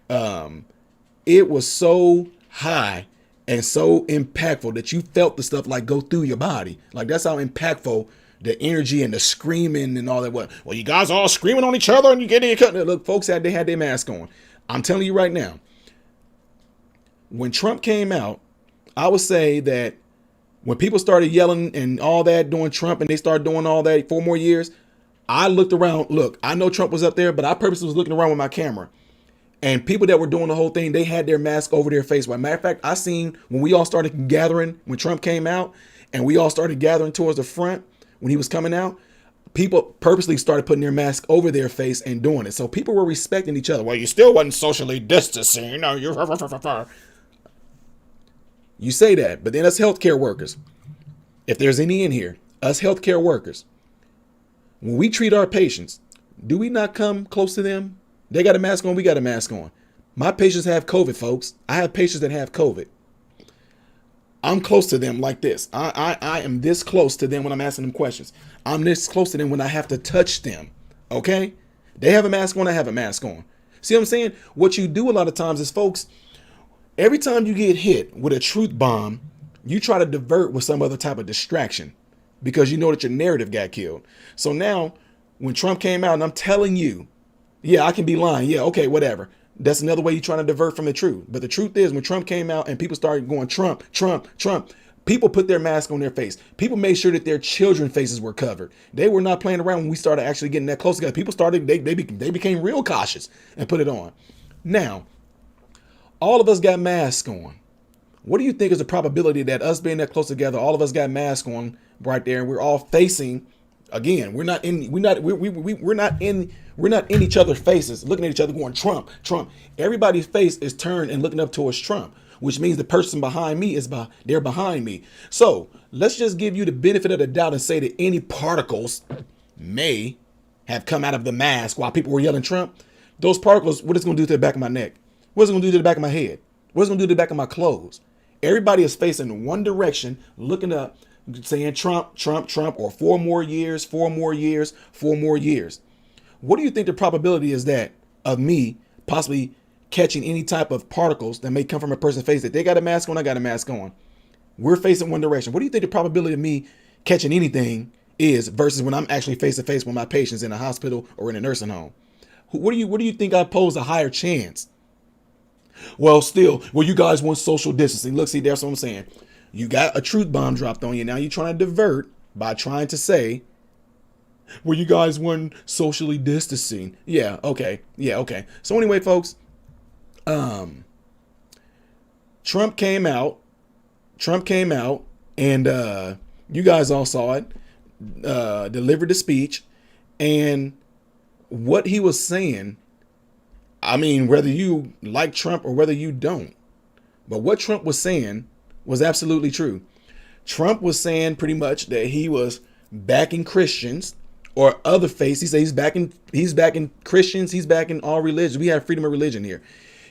It was so high and so impactful that you felt the stuff like go through your body. Like that's how impactful the energy and the screaming and all that was. Well, you guys all screaming on each other and you getting cut. Look, folks they had their mask on. I'm telling you right now, when Trump came out, I would say that when people started yelling and all that doing Trump and they started doing all that 4 more years, I looked around. Look, I know Trump was up there, but I purposely was looking around with my camera. And people that were doing the whole thing, they had their mask over their face. As a matter of fact, I seen when we all started gathering, when Trump came out, and we all started gathering towards the front when he was coming out, people purposely started putting their mask over their face and doing it. So people were respecting each other. Well, you still wasn't socially distancing. You know, you say that, but then us healthcare workers, if there's any in here, us healthcare workers, when we treat our patients, do we not come close to them? They got a mask on, we got a mask on. My patients have COVID, folks. I have patients that have COVID. I'm close to them like this. I am this close to them when I'm asking them questions. I'm this close to them when I have to touch them. Okay? They have a mask on, I have a mask on. See what I'm saying? What you do a lot of times is, folks, every time you get hit with a truth bomb, you try to divert with some other type of distraction because you know that your narrative got killed. So now, when Trump came out, and I'm telling you, yeah, I can be lying. Yeah, okay, whatever. That's another way you're trying to divert from the truth. But the truth is, when Trump came out and people started going Trump, Trump, Trump, people put their mask on their face. People made sure that their children's faces were covered. They were not playing around when we started actually getting that close together. People started, they became real cautious and put it on. Now, all of us got masks on. What do you think is the probability that us being that close together, all of us got masks on right there, and we're all facing, again, we're not in each other's faces, looking at each other going Trump, Trump. Everybody's face is turned and looking up towards Trump, which means the person behind me they're behind me. So let's just give you the benefit of the doubt and say that any particles may have come out of the mask while people were yelling Trump. Those particles, what it's going to do to the back of my neck? What's it going to do to the back of my head? What's it going to do to the back of my clothes? Everybody is facing one direction, looking up, saying Trump, Trump, Trump, or 4 more years, 4 more years, 4 more years. What do you think the probability is that of me possibly catching any type of particles that may come from a person's face that they got a mask on, I got a mask on? We're facing one direction. What do you think the probability of me catching anything is versus when I'm actually face to face with my patients in a hospital or in a nursing home? What do you think I pose a higher chance? Well, you guys want social distancing. Look, see, that's what I'm saying. You got a truth bomb dropped on you. Now you're trying to divert by trying to say, well, you guys weren't socially distancing. Yeah, okay. So anyway, folks, Trump came out and you guys all saw it, delivered the speech, and what he was saying, I mean, whether you like Trump or whether you don't, but what Trump was saying was absolutely true. Trump was saying pretty much that he was backing Christians or other faiths. He said he's backing Christians. He's backing all religions. We have freedom of religion here.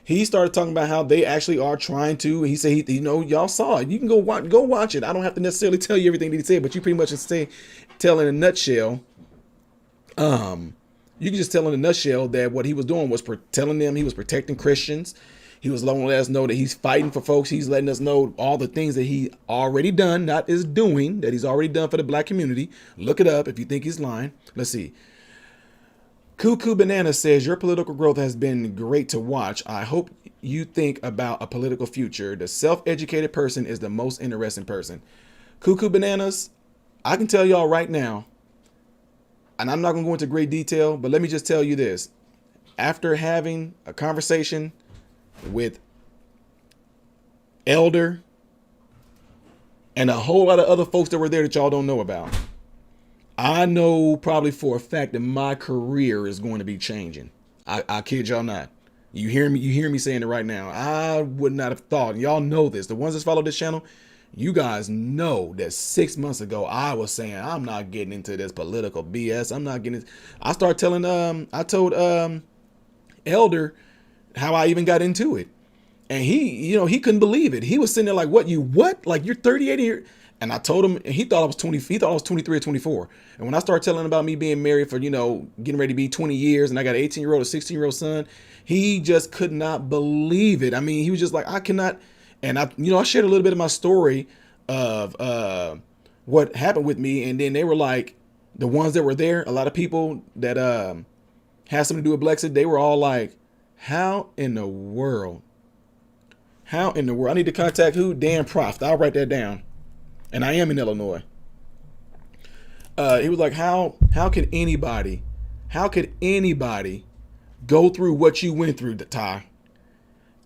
He started talking about how they actually are trying to. He said, y'all saw it. You can go watch it. I don't have to necessarily tell you everything that he said, but you pretty much tell in a nutshell. You can just tell in a nutshell that what he was doing was telling them he was protecting Christians. He was letting us know that he's fighting for folks. He's letting us know all the things that he already done, not is doing, that he's already done for the black community. Look it up if you think he's lying. Let's see. Cuckoo Banana says, your political growth has been great to watch. I hope you think about a political future. The self-educated person is the most interesting person. Cuckoo Bananas, I can tell y'all right now, and I'm not going to go into great detail, but let me just tell you this. After having a conversation with Elder and a whole lot of other folks that were there that y'all don't know about, I know probably for a fact that my career is going to be changing. I kid y'all not. You hear me saying it right now. I would not have thought, and y'all know this. The ones that follow this channel, you guys know that 6 months ago I was saying I'm not getting into this political BS. I'm not getting. I started telling I told Elder how I even got into it, and he couldn't believe it. He was sitting there like, what? Like, you're 38 here? And I told him, and he thought I was 20. He thought I was 23 or 24. And when I started telling him about me being married for, getting ready to be 20 years, and I got an 18-year-old, a 16-year-old son, he just could not believe it. I mean, he was just like, I cannot. And I shared a little bit of my story of what happened with me, and then they were like, the ones that were there, a lot of people that had something to do with Blexit, they were all like, how in the world? I need to contact who? Dan Proft. I'll write that down. And I am in Illinois. He was like, how could anybody go through what you went through, Ty,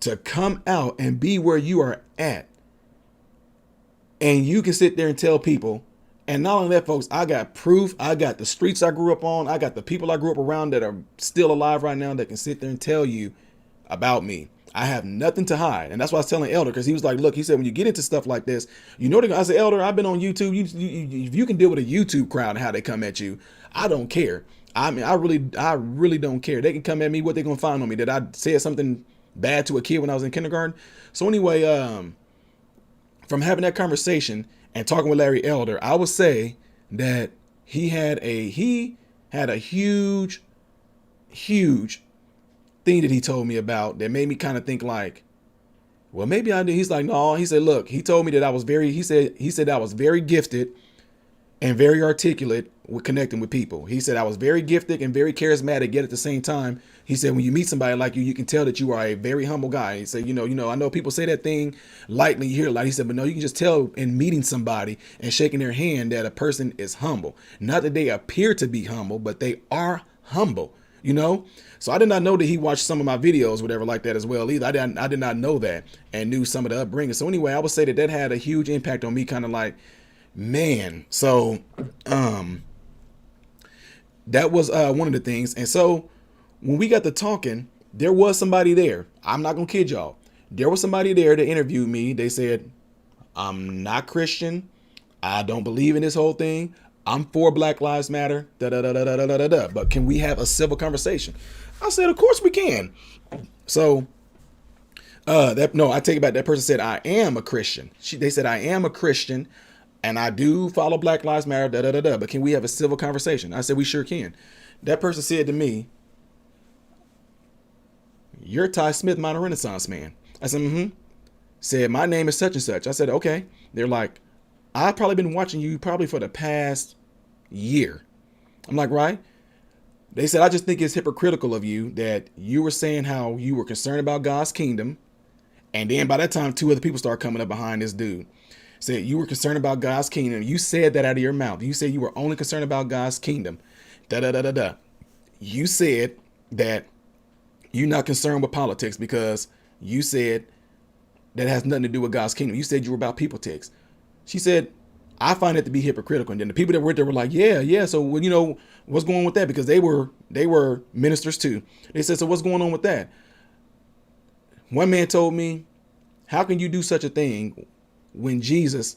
to come out and be where you are at? And you can sit there and tell people, and not only that, folks, I got proof. I got the streets I grew up on. I got the people I grew up around that are still alive right now that can sit there and tell you about me. I have nothing to hide. And that's why I was telling Elder, because he was like, look, he said, when you get into stuff like this, I said, Elder, I've been on YouTube. If you can deal with a YouTube crowd and how they come at you, I don't care. I mean, I really don't care. They can come at me, what they going to find on me, that I said something bad to a kid when I was in kindergarten. So anyway, from having that conversation and talking with Larry Elder, I would say that he had a huge thing that he told me about that made me kind of think like, well, maybe I did. He's like, no, he said, look, he told me that I was he said I was very gifted and very articulate with connecting with people. He said I was very gifted and very charismatic, yet at the same time, he said, when you meet somebody like you can tell that you are a very humble guy. He said, I know people say that thing lightly, you hear a lot. He said, but no, you can just tell in meeting somebody and shaking their hand that a person is humble. Not that they appear to be humble, but they are humble, So I did not know that he watched some of my videos, whatever like that as well either. I did not know that, and knew some of the upbringing. So anyway, I would say that had a huge impact on me, kind of like, man. So that was one of the things. And so when we got to talking, there was somebody there. I'm not gonna kid y'all. There was somebody there that interviewed me. They said, I'm not Christian. I don't believe in this whole thing. I'm for Black Lives Matter. But can we have a civil conversation? I said, of course we can. So I take it back. That person said, I am a Christian. They said, I am a Christian and I do follow Black Lives Matter. But can we have a civil conversation? I said, we sure can. That person said to me, you're Ty Smith, Modern Renaissance Man. I said, mm-hmm. Said, my name is such and such. I said, okay. They're like, I've probably been watching you probably for the past year. I'm like, right? They said, I just think it's hypocritical of you that you were saying how you were concerned about God's kingdom. And then by that time, 2 other people started coming up behind this dude. Said you were concerned about God's kingdom. You said that out of your mouth. You said you were only concerned about God's kingdom. You said that you're not concerned with politics because you said that has nothing to do with God's kingdom. You said you were about people ticks. She said, I find it to be hypocritical. And then the people that were there were like, yeah. So, what's going on with that? Because they were ministers too. They said, so what's going on with that? One man told me, how can you do such a thing when Jesus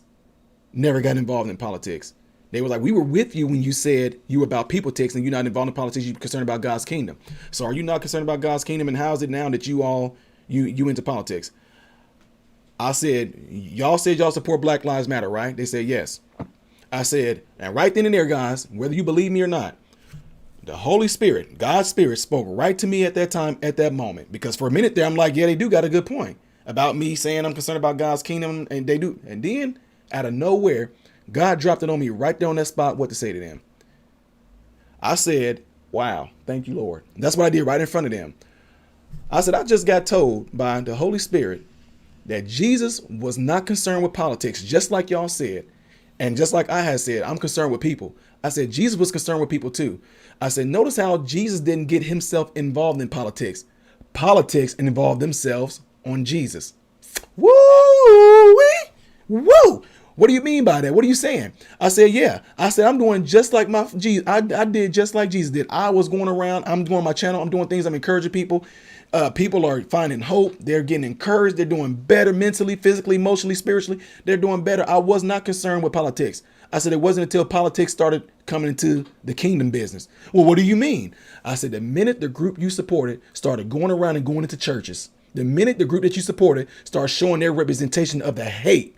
never got involved in politics? They were like, we were with you when you said you were about people ticks and you're not involved in politics. You're concerned about God's kingdom. So are you not concerned about God's kingdom? And how is it now that you into politics? I said, y'all said y'all support Black Lives Matter, right? They said, yes. I said, and right then and there, guys, whether you believe me or not, the Holy Spirit, God's Spirit spoke right to me at that time, at that moment. Because for a minute there, I'm like, yeah, they do got a good point about me saying I'm concerned about God's kingdom, and they do. And then out of nowhere, God dropped it on me right there on that spot, what to say to them. I said, Wow. Thank you, Lord. That's what I did right in front of them. I said, I just got told by the Holy Spirit that Jesus was not concerned with politics, just like y'all said. And just like I had said, I'm concerned with people. I said, Jesus was concerned with people too. I said, notice how Jesus didn't get himself involved in politics. Politics involved themselves on Jesus. Woo! Woo! What do you mean by that? What are you saying? I said, yeah. I said, I'm doing just like my Jesus. I did just like Jesus did. I was going around. I'm doing my channel. I'm doing things. I'm encouraging people. People are finding hope. They're getting encouraged. They're doing better mentally, physically, emotionally, spiritually. They're doing better. I was not concerned with politics. I said, it wasn't until politics started coming into the kingdom business. Well, what do you mean? I said, the minute the group you supported started going around and going into churches, the minute the group that you supported started showing their representation of the hate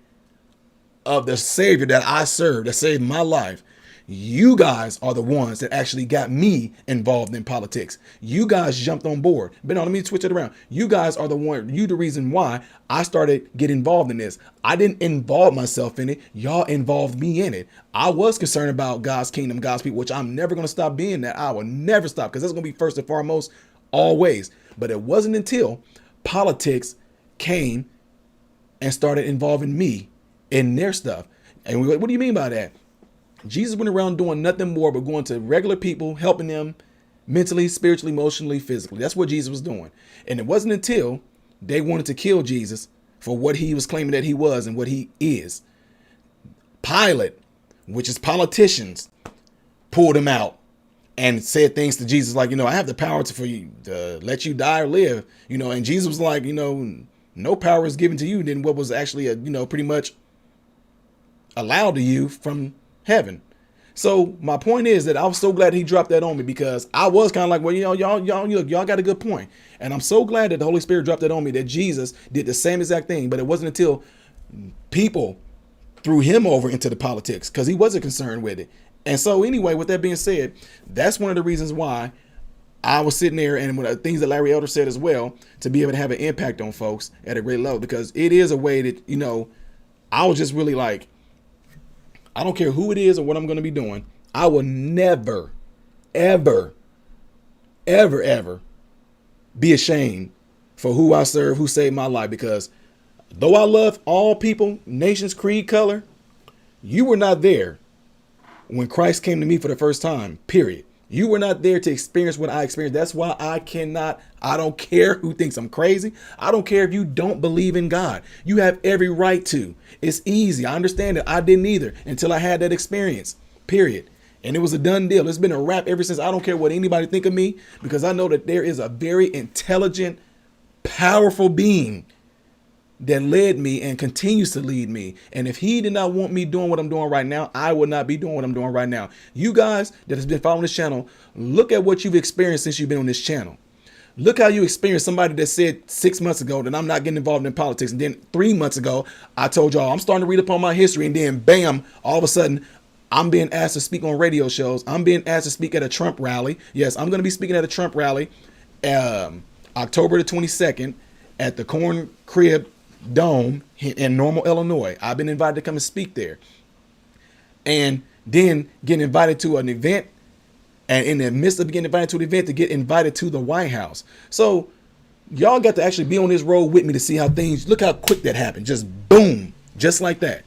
of the Savior that I served, that saved my life, you guys are the ones that actually got me involved in politics. You guys jumped on board. But no, let me switch it around. You guys are the reason why I started getting involved in this. I didn't involve myself in it. Y'all involved me in it. I was concerned about God's kingdom, God's people, which I'm never going to stop being that. I will never stop, because that's going to be first and foremost always. But it wasn't until politics came and started involving me in their stuff. And what do you mean by that? Jesus went around doing nothing more but going to regular people, helping them mentally, spiritually, emotionally, physically. That's what Jesus was doing. And it wasn't until they wanted to kill Jesus for what he was claiming that he was and what he is. Pilate, which is politicians, pulled him out and said things to Jesus like, I have the power for you to let you die or live, and Jesus was like, no power is given to you than what was actually, pretty much allowed to you from heaven. So my point is that I was so glad he dropped that on me, because I was kind of like, well, y'all got a good point. And I'm so glad that the Holy Spirit dropped that on me, that Jesus did the same exact thing. But it wasn't until people threw him over into the politics, because he wasn't concerned with it. And so anyway, with that being said, that's one of the reasons why I was sitting there, and one of the things that Larry Elder said as well, to be able to have an impact on folks at a great level, because it is a way that, I was just really like, I don't care who it is or what I'm going to be doing. I will never, ever, ever, ever be ashamed for who I serve, who saved my life. Because though I love all people, nations, creed, color, you were not there when Christ came to me for the first time, period. You were not there to experience what I experienced. That's why I don't care who thinks I'm crazy. I don't care if you don't believe in God. You have every right to. It's easy. I understand it. I didn't either until I had that experience, period. And it was a done deal. It's been a wrap ever since. I don't care what anybody think of me, because I know that there is a very intelligent, powerful being that led me and continues to lead me. And if he did not want me doing what I'm doing right now, I would not be doing what I'm doing right now. You guys that has been following this channel, look at what you've experienced since you've been on this channel. Look how you experienced somebody that said 6 months ago that I'm not getting involved in politics. And then 3 months ago, I told y'all I'm starting to read up on my history. And then bam, all of a sudden, I'm being asked to speak on radio shows. I'm being asked to speak at a Trump rally. Yes, I'm going to be speaking at a Trump rally October the 22nd at the Corn Crib Dome in Normal, Illinois. I've been invited to come and speak there. And then getting invited to an event, and in the midst of getting invited to an event, to get invited to the White House. So y'all got to actually be on this road with me to see how things, look how quick that happened. Just boom, just like that.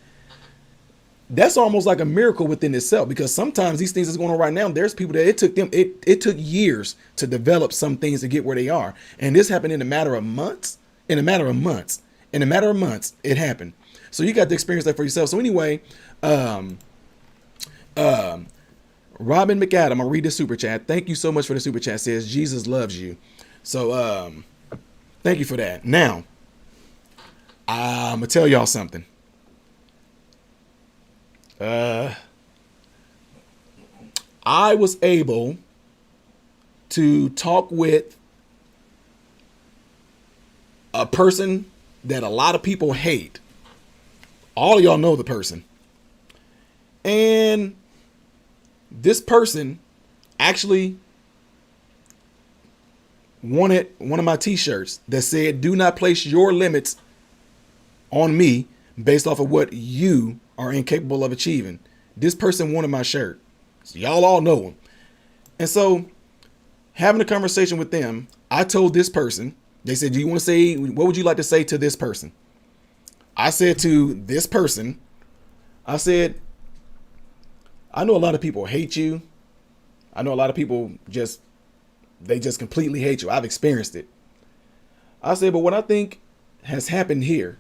That's almost like a miracle within itself, because sometimes these things that's going on right now, there's people that it took years to develop some things to get where they are. And this happened in a matter of months, it happened. So you got to experience that for yourself. So anyway, Robin McAdam, I'm gonna read the super chat. Thank you so much for the super chat. It says Jesus loves you. So thank you for that. Now I'm gonna tell y'all something. I was able to talk with a person that a lot of people hate. All of y'all know the person. And this person actually wanted one of my t-shirts that said, "Do not place your limits on me based off of what you are incapable of achieving." This person wanted my shirt. So y'all all know him. And so having a conversation with them, I told this person, they said, do you want to say, what would you like to say to this person? I said to this person, I said, I know a lot of people hate you. I know a lot of people they just completely hate you. I've experienced it. I said, but what I think has happened here,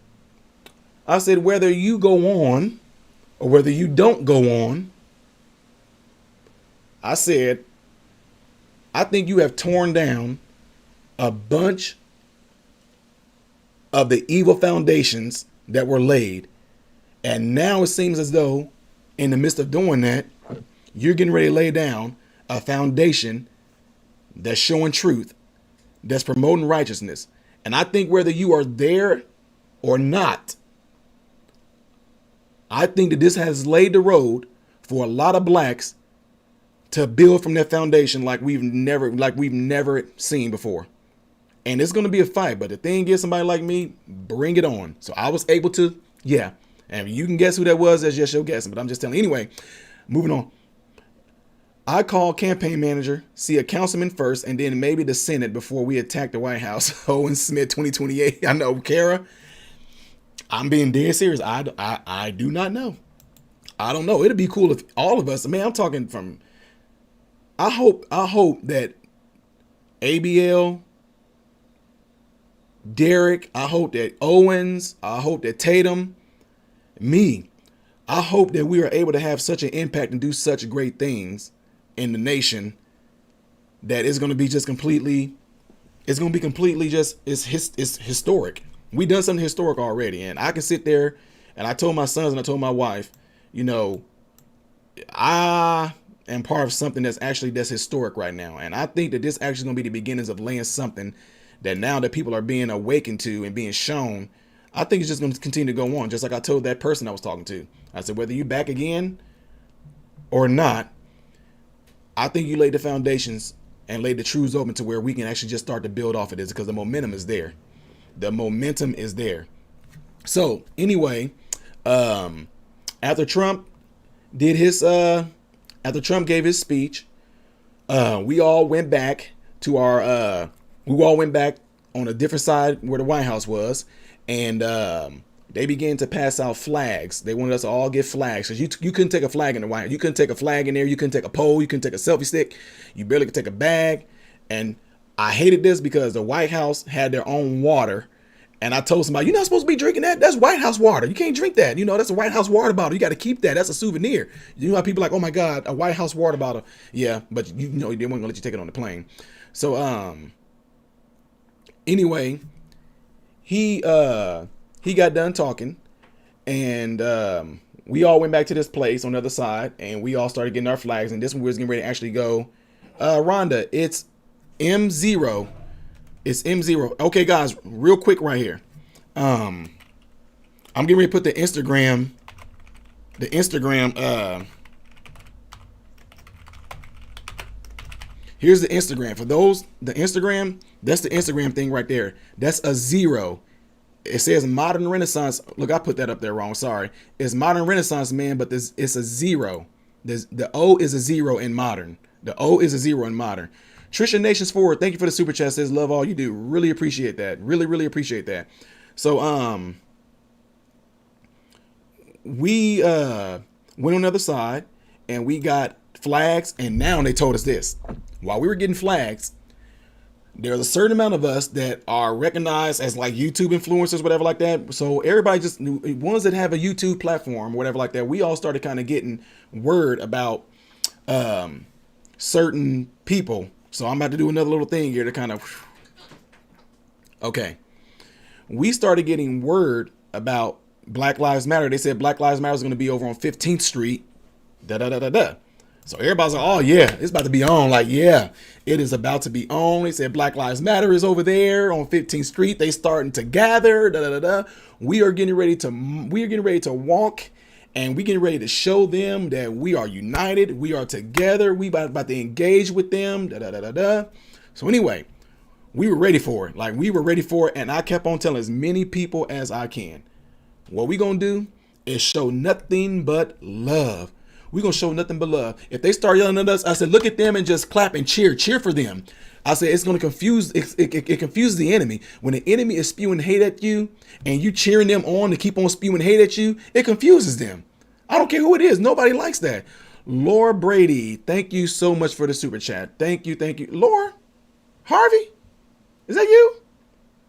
I said, whether you go on or whether you don't go on, I said, I think you have torn down a bunch of the evil foundations that were laid. And now it seems as though in the midst of doing that, you're getting ready to lay down a foundation that's showing truth, that's promoting righteousness. And I think whether you are there or not, I think that this has laid the road for a lot of blacks to build from that foundation like we've never seen before. And it's going to be a fight. But the thing is, somebody like me, bring it on. So I was able to, yeah. And you can guess who that was. That's just your guessing. But I'm just telling you. Anyway, moving on. I called campaign manager, see a councilman first, and then maybe the Senate before we attack the White House. Owens Smith 2028. I know, Kara. I'm being dead serious. I do not know. I don't know. It'd be cool if all of us, man, I'm talking from, I hope that ABL, Derek, I hope that Owens, I hope that Tatum, me, I hope that we are able to have such an impact and do such great things in the nation that it's going to be just completely, it's historic. We done something historic already. And I can sit there and I told my sons and I told my wife, you know, I am part of something that's historic right now. And I think that this actually going to be the beginnings of laying something that now that people are being awakened to and being shown, I think it's just going to continue to go on. Just like I told that person I was talking to. I said, whether you back again or not, I think you laid the foundations and laid the truths open to where we can actually just start to build off of this because the momentum is there. The momentum is there. So anyway, after Trump did his, after Trump gave his speech, we all went back to on a different side where the White House was. And, they began to pass out flags. They wanted us to all get flags because you couldn't take a flag in the White House. You couldn't take a flag in there. You couldn't take a pole. You couldn't take a selfie stick. You barely could take a bag. And I hated this because the White House had their own water. And I told somebody, you're not supposed to be drinking that. That's White House water. You can't drink that. You know, that's a White House water bottle. You got to keep that. That's a souvenir. You know how people are like, oh my God, a White House water bottle. Yeah, but you know, they weren't going to let you take it on the plane. So, anyway, he got done talking and we all went back to this place on the other side and we all started getting our flags. And this one we was getting ready to actually go. Rhonda, it's M0. It's M0. Okay, guys, real quick right here. I'm getting ready to put the Instagram. Here's the Instagram. For those, the Instagram, that's the Instagram thing right there. That's a 0. It says modern Renaissance. Look, I put that up there wrong. Sorry. It's modern Renaissance, man, but it's a 0. The O is a 0 in modern. The O is a 0 in modern. Trisha Nations Forward, thank you for the super chat. Says love all you do. Really appreciate that. Really appreciate that. So we went on the other side and we got flags, and now they told us this. While we were getting flags, there's a certain amount of us that are recognized as like YouTube influencers, whatever like that. So everybody just ones that have a YouTube platform, whatever like that, we all started kind of getting word about certain people. So I'm about to do another little thing here to kind of, okay. We started getting word about Black Lives Matter. They said Black Lives Matter is going to be over on 15th Street. So everybody's like, oh yeah, it's about to be on. Like, yeah, it is about to be on. They said Black Lives Matter is over there on 15th Street. They starting to gather. We are getting ready to walk, and we getting ready to show them that we are united. We are together. We about to engage with them. So anyway, we were ready for it. Like, we were ready for it, and I kept on telling as many people as I can. What we gonna do is show nothing but love. We're going to show nothing but love. If they start yelling at us, I said, look at them and just clap and cheer for them. I said, it's going to confuse, it confuses the enemy. When the enemy is spewing hate at you and you cheering them on to keep on spewing hate at you, it confuses them. I don't care who it is. Nobody likes that. Laura Brady, thank you so much for the super chat. Thank you. Laura, Harvey, is that you?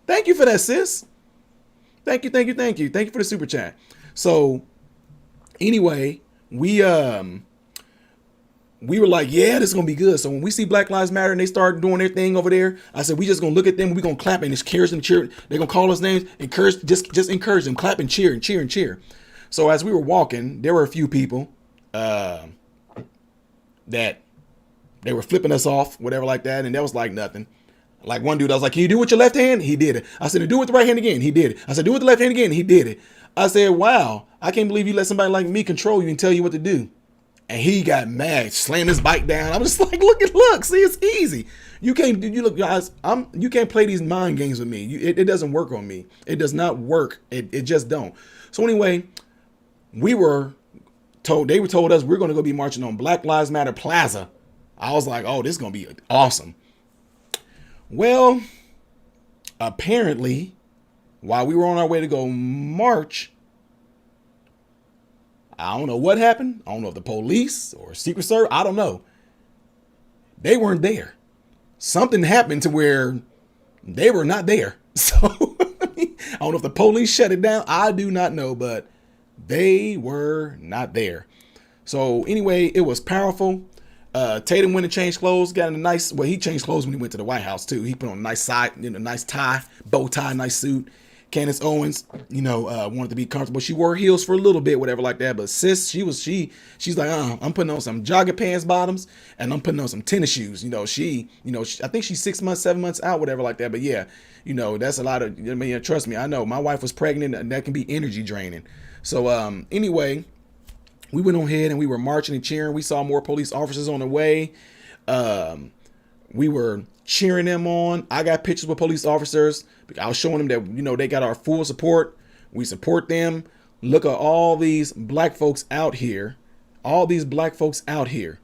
Thank you for that, sis. Thank you. Thank you for the super chat. So anyway, we were like, yeah, this is gonna be good. So when we see Black Lives Matter and they start doing their thing over there, I said, we just gonna look at them, we gonna clap and encourage them, cheer. They're gonna call us names, just encourage them, clap and cheer. So as we were walking, there were a few people that they were flipping us off, whatever like that, and that was like nothing. Like one dude, I was like, can you do it with your left hand? He did it. I said, do it with the right hand again. He did it. I said, do it with the left hand again. He did it. I said, wow, I can't believe you let somebody like me control you and tell you what to do. And he got mad, slammed his bike down. I'm just like, look, see, it's easy. You look, guys, you can't play these mind games with me. It doesn't work on me. It does not work. It just don't. So anyway, they were told us we're going to go be marching on Black Lives Matter Plaza. I was like, oh, this is going to be awesome. Well, apparently, while we were on our way to go march, I don't know what happened. I don't know if the police or Secret Service, I don't know. They weren't there. Something happened to where they were not there. So, I don't know if the police shut it down. I do not know, but they were not there. So anyway, it was powerful. Tatum went and changed clothes, got in a nice, well, he changed clothes when he went to the White House too. He put on a nice nice tie, bow tie, nice suit. Candace Owens, wanted to be comfortable. She wore heels for a little bit, whatever like that. But sis, she's like, I'm putting on some jogging pants bottoms and I'm putting on some tennis shoes. I think she's 6 months, 7 months out, whatever like that. But yeah, that's a lot of, trust me, I know my wife was pregnant and that can be energy draining. So, anyway, we went on ahead and we were marching and cheering. We saw more police officers on the way. We were cheering them on. I got pictures with police officers. I was showing them that, they got our full support. We support them. Look at all these black folks out here. All these black folks out here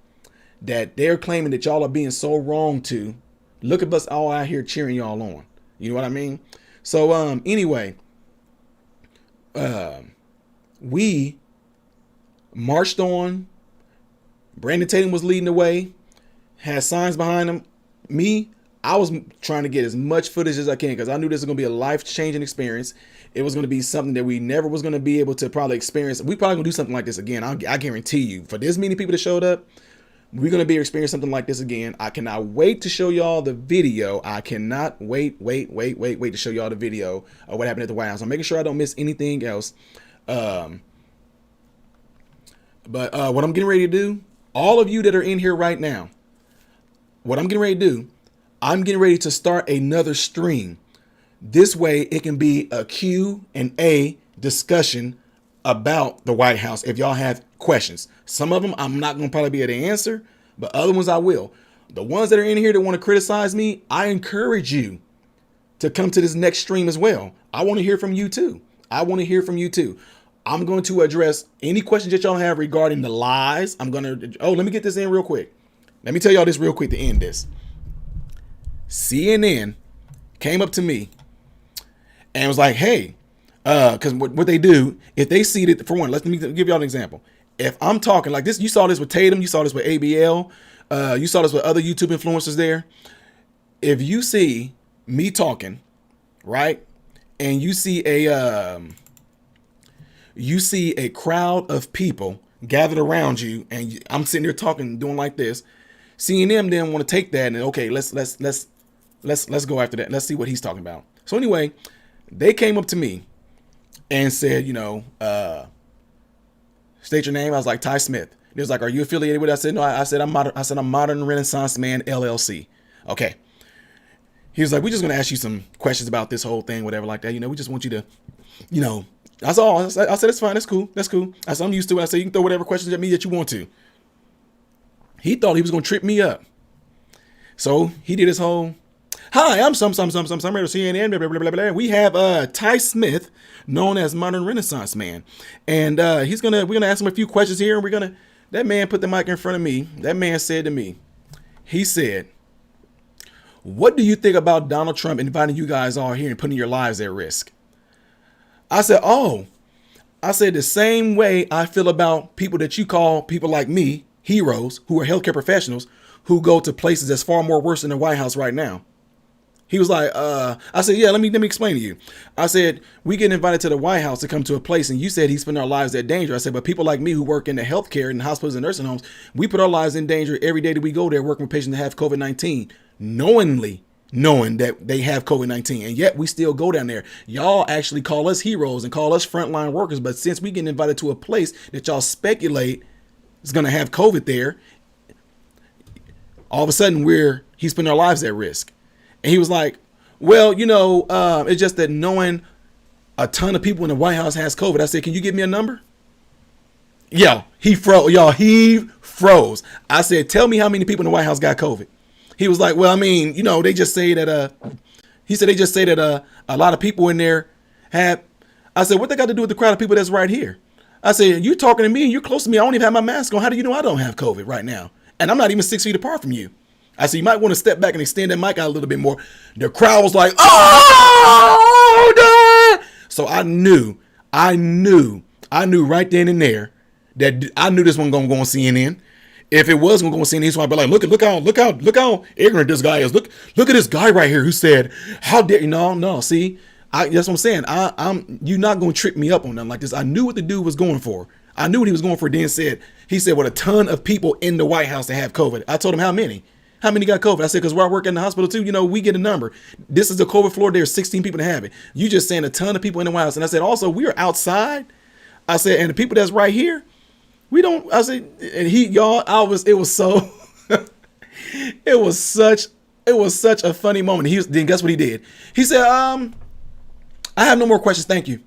that they're claiming that y'all are being so wrong to. Look at us all out here cheering y'all on. You know what I mean? So, anyway, we marched on. Brandon Tatum was leading the way, had signs behind him. I was trying to get as much footage as I can because I knew this was going to be a life-changing experience. It was going to be something that we never was going to be able to probably experience. We probably going to do something like this again. I guarantee you. For this many people that showed up, we're going to be experiencing something like this again. I cannot wait to show y'all the video. I cannot wait to show y'all the video of what happened at the White House. I'm making sure I don't miss anything else. But what I'm getting ready to do, all of you that are in here right now, what I'm getting ready to do, I'm getting ready to start another stream. This way it can be a Q&A discussion about the White House if y'all have questions. Some of them I'm not going to probably be able to answer, but other ones I will. The ones that are in here that want to criticize me, I encourage you to come to this next stream as well. I want to hear from you too. I'm going to address any questions that y'all have regarding the lies. Let me get this in real quick. Let me tell y'all this real quick to end this. CNN came up to me and was like, hey, because what they do, if they see that, for one, let me give y'all an example. If I'm talking like this, you saw this with Tatum, you saw this with ABL, you saw this with other YouTube influencers there. If you see me talking, right, and you see a crowd of people gathered around you, and I'm sitting there talking, doing like this, CNN then want to take that and okay, let's go after that. Let's see what he's talking about. So anyway, they came up to me and said, state your name. I was like, Ty Smith. They was like, are you affiliated with it? I said, no. I said, I'm Modern Renaissance Man LLC. Okay. He was like, we're just going to ask you some questions about this whole thing, whatever like that. We just want you to, that's all. I said, it's fine. That's cool. I said, I'm used to it. I said, you can throw whatever questions at me that you want to. He thought he was going to trip me up. So he did his whole, hi, I'm some CNN, blah, blah, blah, blah. We have Ty Smith, known as Modern Renaissance Man. And we're going to ask him a few questions here, and we're going That man put the mic in front of me. That man said to me, he said, what do you think about Donald Trump inviting you guys all here and putting your lives at risk? I said, oh, I said the same way I feel about people that you call people like me, heroes, who are healthcare professionals, who go to places that's far more worse than the White House right now. He was like, I said, yeah, let me explain to you. I said, we get invited to the White House to come to a place, and you said he's putting our lives at danger. I said, but people like me who work in the healthcare and hospitals and nursing homes, we put our lives in danger every day that we go there working with patients that have COVID-19, knowing that they have COVID-19, and yet we still go down there. Y'all actually call us heroes and call us frontline workers, but since we get invited to a place that y'all speculate is going to have COVID there, all of a sudden he's putting our lives at risk. And he was like, well, it's just that knowing a ton of people in the White House has COVID. I said, can you give me a number? He froze. I said, tell me how many people in the White House got COVID. He was like, well, I mean, they just say that, a lot of people in there have, I said, what they got to do with the crowd of people that's right here? I said, you're talking to me and you're close to me. I don't even have my mask on. How do you know I don't have COVID right now? And I'm not even 6 feet apart from you. I said, you might want to step back and extend that mic out a little bit more. The crowd was like, oh, no! So I knew right then and there that I knew this one going to go on CNN. If it was going to go on CNN, so I'd be like, look how ignorant this guy is. Look at this guy right here who said, how dare you? No, see, that's what I'm saying. You're not going to trick me up on nothing like this. I knew what the dude was going for. I knew what he was going for. Then he said, with a ton of people in the White House that have COVID. I told him how many. How many got COVID? I said, because where I work in the hospital too, we get a number. This is the COVID floor. There's 16 people that have it. You just saying a ton of people in the White House. And I said, also, we are outside. I said, and the people that's right here, we don't, I said, and it was so, it was such a funny moment. Then guess what he did? He said, I have no more questions. Thank you.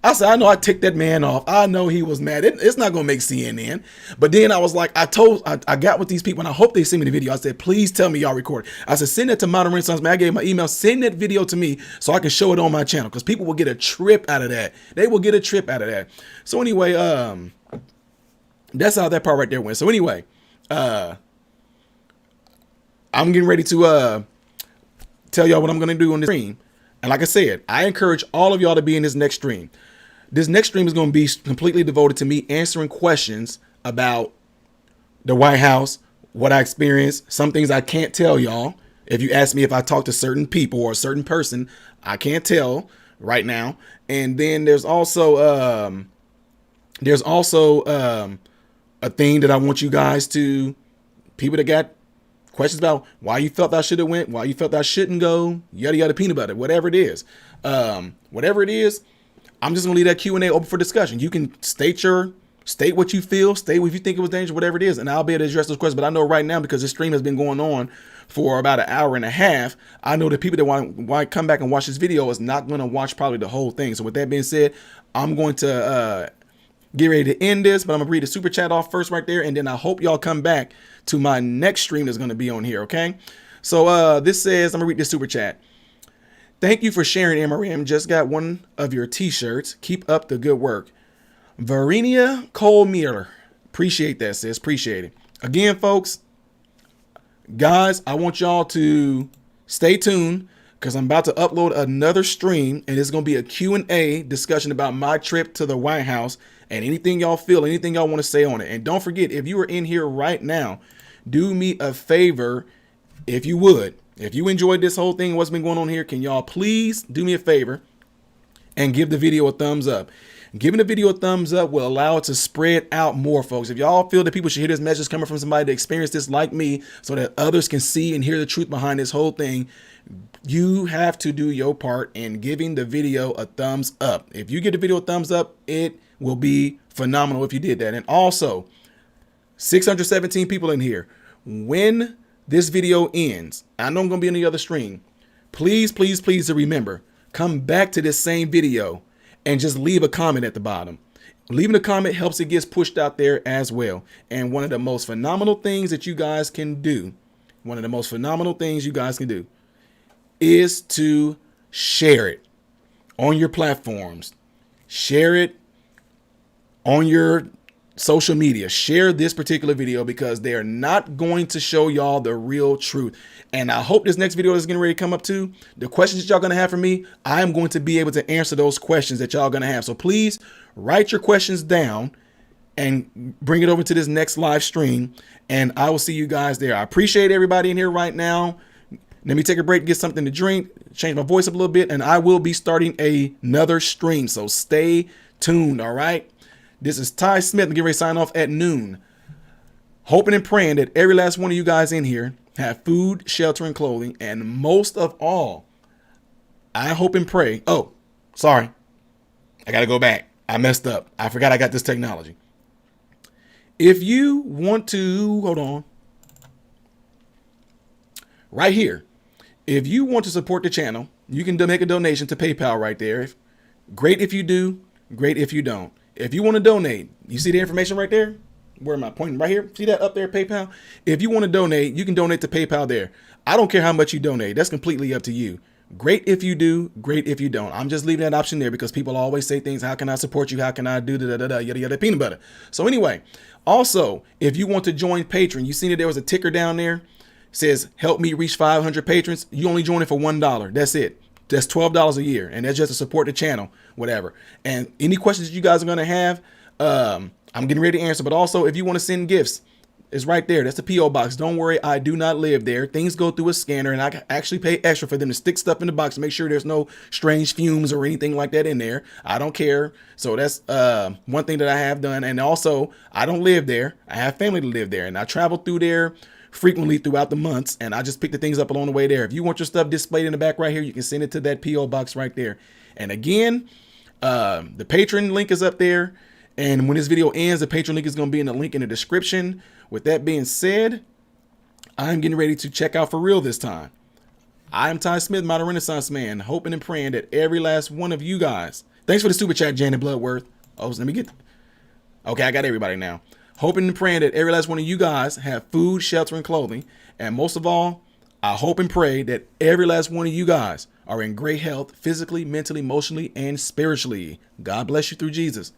I said, I know I ticked that man off. I know he was mad. It's not going to make CNN. But then I was like, I got with these people and I hope they send me the video. I said, please tell me y'all record. I said, send that to Modern Renaissance Man. I gave my email. Send that video to me so I can show it on my channel because people will get a trip out of that. They will get a trip out of that. So anyway, that's how that part right there went. So anyway, I'm getting ready to tell y'all what I'm going to do on this stream. And like I said, I encourage all of y'all to be in this next stream. This next stream is going to be completely devoted to me answering questions about the White House, what I experienced, some things I can't tell y'all. If you ask me if I talk to certain people or a certain person, I can't tell right now. And then there's also a thing that I want you guys to, people that got questions about why you felt I should have went, why you felt I shouldn't go, yada, yada, peanut butter, whatever it is. I'm just gonna leave that Q&A open for discussion. You can state what you feel, state if you think it was dangerous, whatever it is, and I'll be able to address those questions. But I know right now, because this stream has been going on for about an hour and a half, I know that people that want to come back and watch this video is not going to watch probably the whole thing. So with that being said, I'm going to get ready to end this, but I'm gonna read the super chat off first right there, and then I hope y'all come back to my next stream that's gonna be on here, okay? So this says, I'm gonna read this super chat. Thank you for sharing, MRM. Just got one of your t-shirts. Keep up the good work. Varinia Cole Mueller. Appreciate that, sis. Appreciate it. Again, folks, guys, I want y'all to stay tuned because I'm about to upload another stream, and it's going to be a Q&A discussion about my trip to the White House and anything y'all feel, anything y'all want to say on it. And don't forget, if you are in here right now, do me a favor, if you would. If you enjoyed this whole thing, what's been going on here, can y'all please do me a favor and give the video a thumbs up? Giving the video a thumbs up will allow it to spread out more, folks. If y'all feel that people should hear this message coming from somebody that experienced this like me so that others can see and hear the truth behind this whole thing, you have to do your part in giving the video a thumbs up. If you give the video a thumbs up, it will be phenomenal if you did that. And also, 617 people in here. When this video ends, I know I'm going to be on the other stream. Please, please, please remember, come back to this same video and just leave a comment at the bottom. Leaving a comment helps it gets pushed out there as well. And one of the most phenomenal things that you guys can do, is to share it on your platforms. Share it on your social media, share this particular video, because they are not going to show y'all the real truth. And I hope this next video is getting ready to come up too, the questions that y'all gonna have for me, I'm going to be able to answer those questions that y'all gonna have. So please write your questions down and bring it over to this next live stream, and I will see you guys there. I appreciate everybody in here right now. Let me take a break, get something to drink, change my voice up a little bit, and I will be starting another stream. So stay tuned, all right? This is Ty Smith. I'm getting ready to sign off at noon. Hoping and praying that every last one of you guys in here have food, shelter, and clothing. And most of all, I hope and pray. Oh, sorry. I got to go back. I messed up. I forgot I got this technology. If you want to, hold on. Right here. If you want to support the channel, you can make a donation to PayPal right there. Great if you do. Great if you don't. If you want to donate, you see the information right there? Where am I pointing? Right here? See that up there, PayPal? If you want to donate, you can donate to PayPal there. I don't care how much you donate. That's completely up to you. Great if you do, great if you don't. I'm just leaving that option there because people always say things, how can I support you? How can I do da-da-da-da, yada, yada, peanut butter. So anyway, also, if you want to join Patreon, you seen that there was a ticker down there, says, help me reach 500 patrons. You only join it for $1. That's it. That's $12 a year, and that's just to support the channel, whatever. And any questions you guys are going to have, I'm getting ready to answer. But also, if you want to send gifts, it's right there. That's the P.O Box. Don't worry, I do not live there. Things go through a scanner, and I can actually pay extra for them to stick stuff in the box to make sure there's no strange fumes or anything like that in there. I don't care. So that's one thing that I have done. And also, I don't live there. I have family to live there, and I travel through there frequently throughout the months, and I just pick the things up along the way there. If you want your stuff displayed in the back right here, you can send it to that P.O Box right there. And again, the Patreon link is up there, and when this video ends, the Patreon link is going to be in the link in the description. With that being said, I'm getting ready to check out for real this time. I'm Ty Smith, Modern Renaissance Man, hoping and praying that every last one of you guys, thanks for the super chat, Janet Bloodworth. Oh, let me get, okay, I got everybody now. Hoping and praying that every last one of you guys have food, shelter, and clothing. And most of all, I hope and pray that every last one of you guys are in great health, physically, mentally, emotionally, and spiritually. God bless you through Jesus.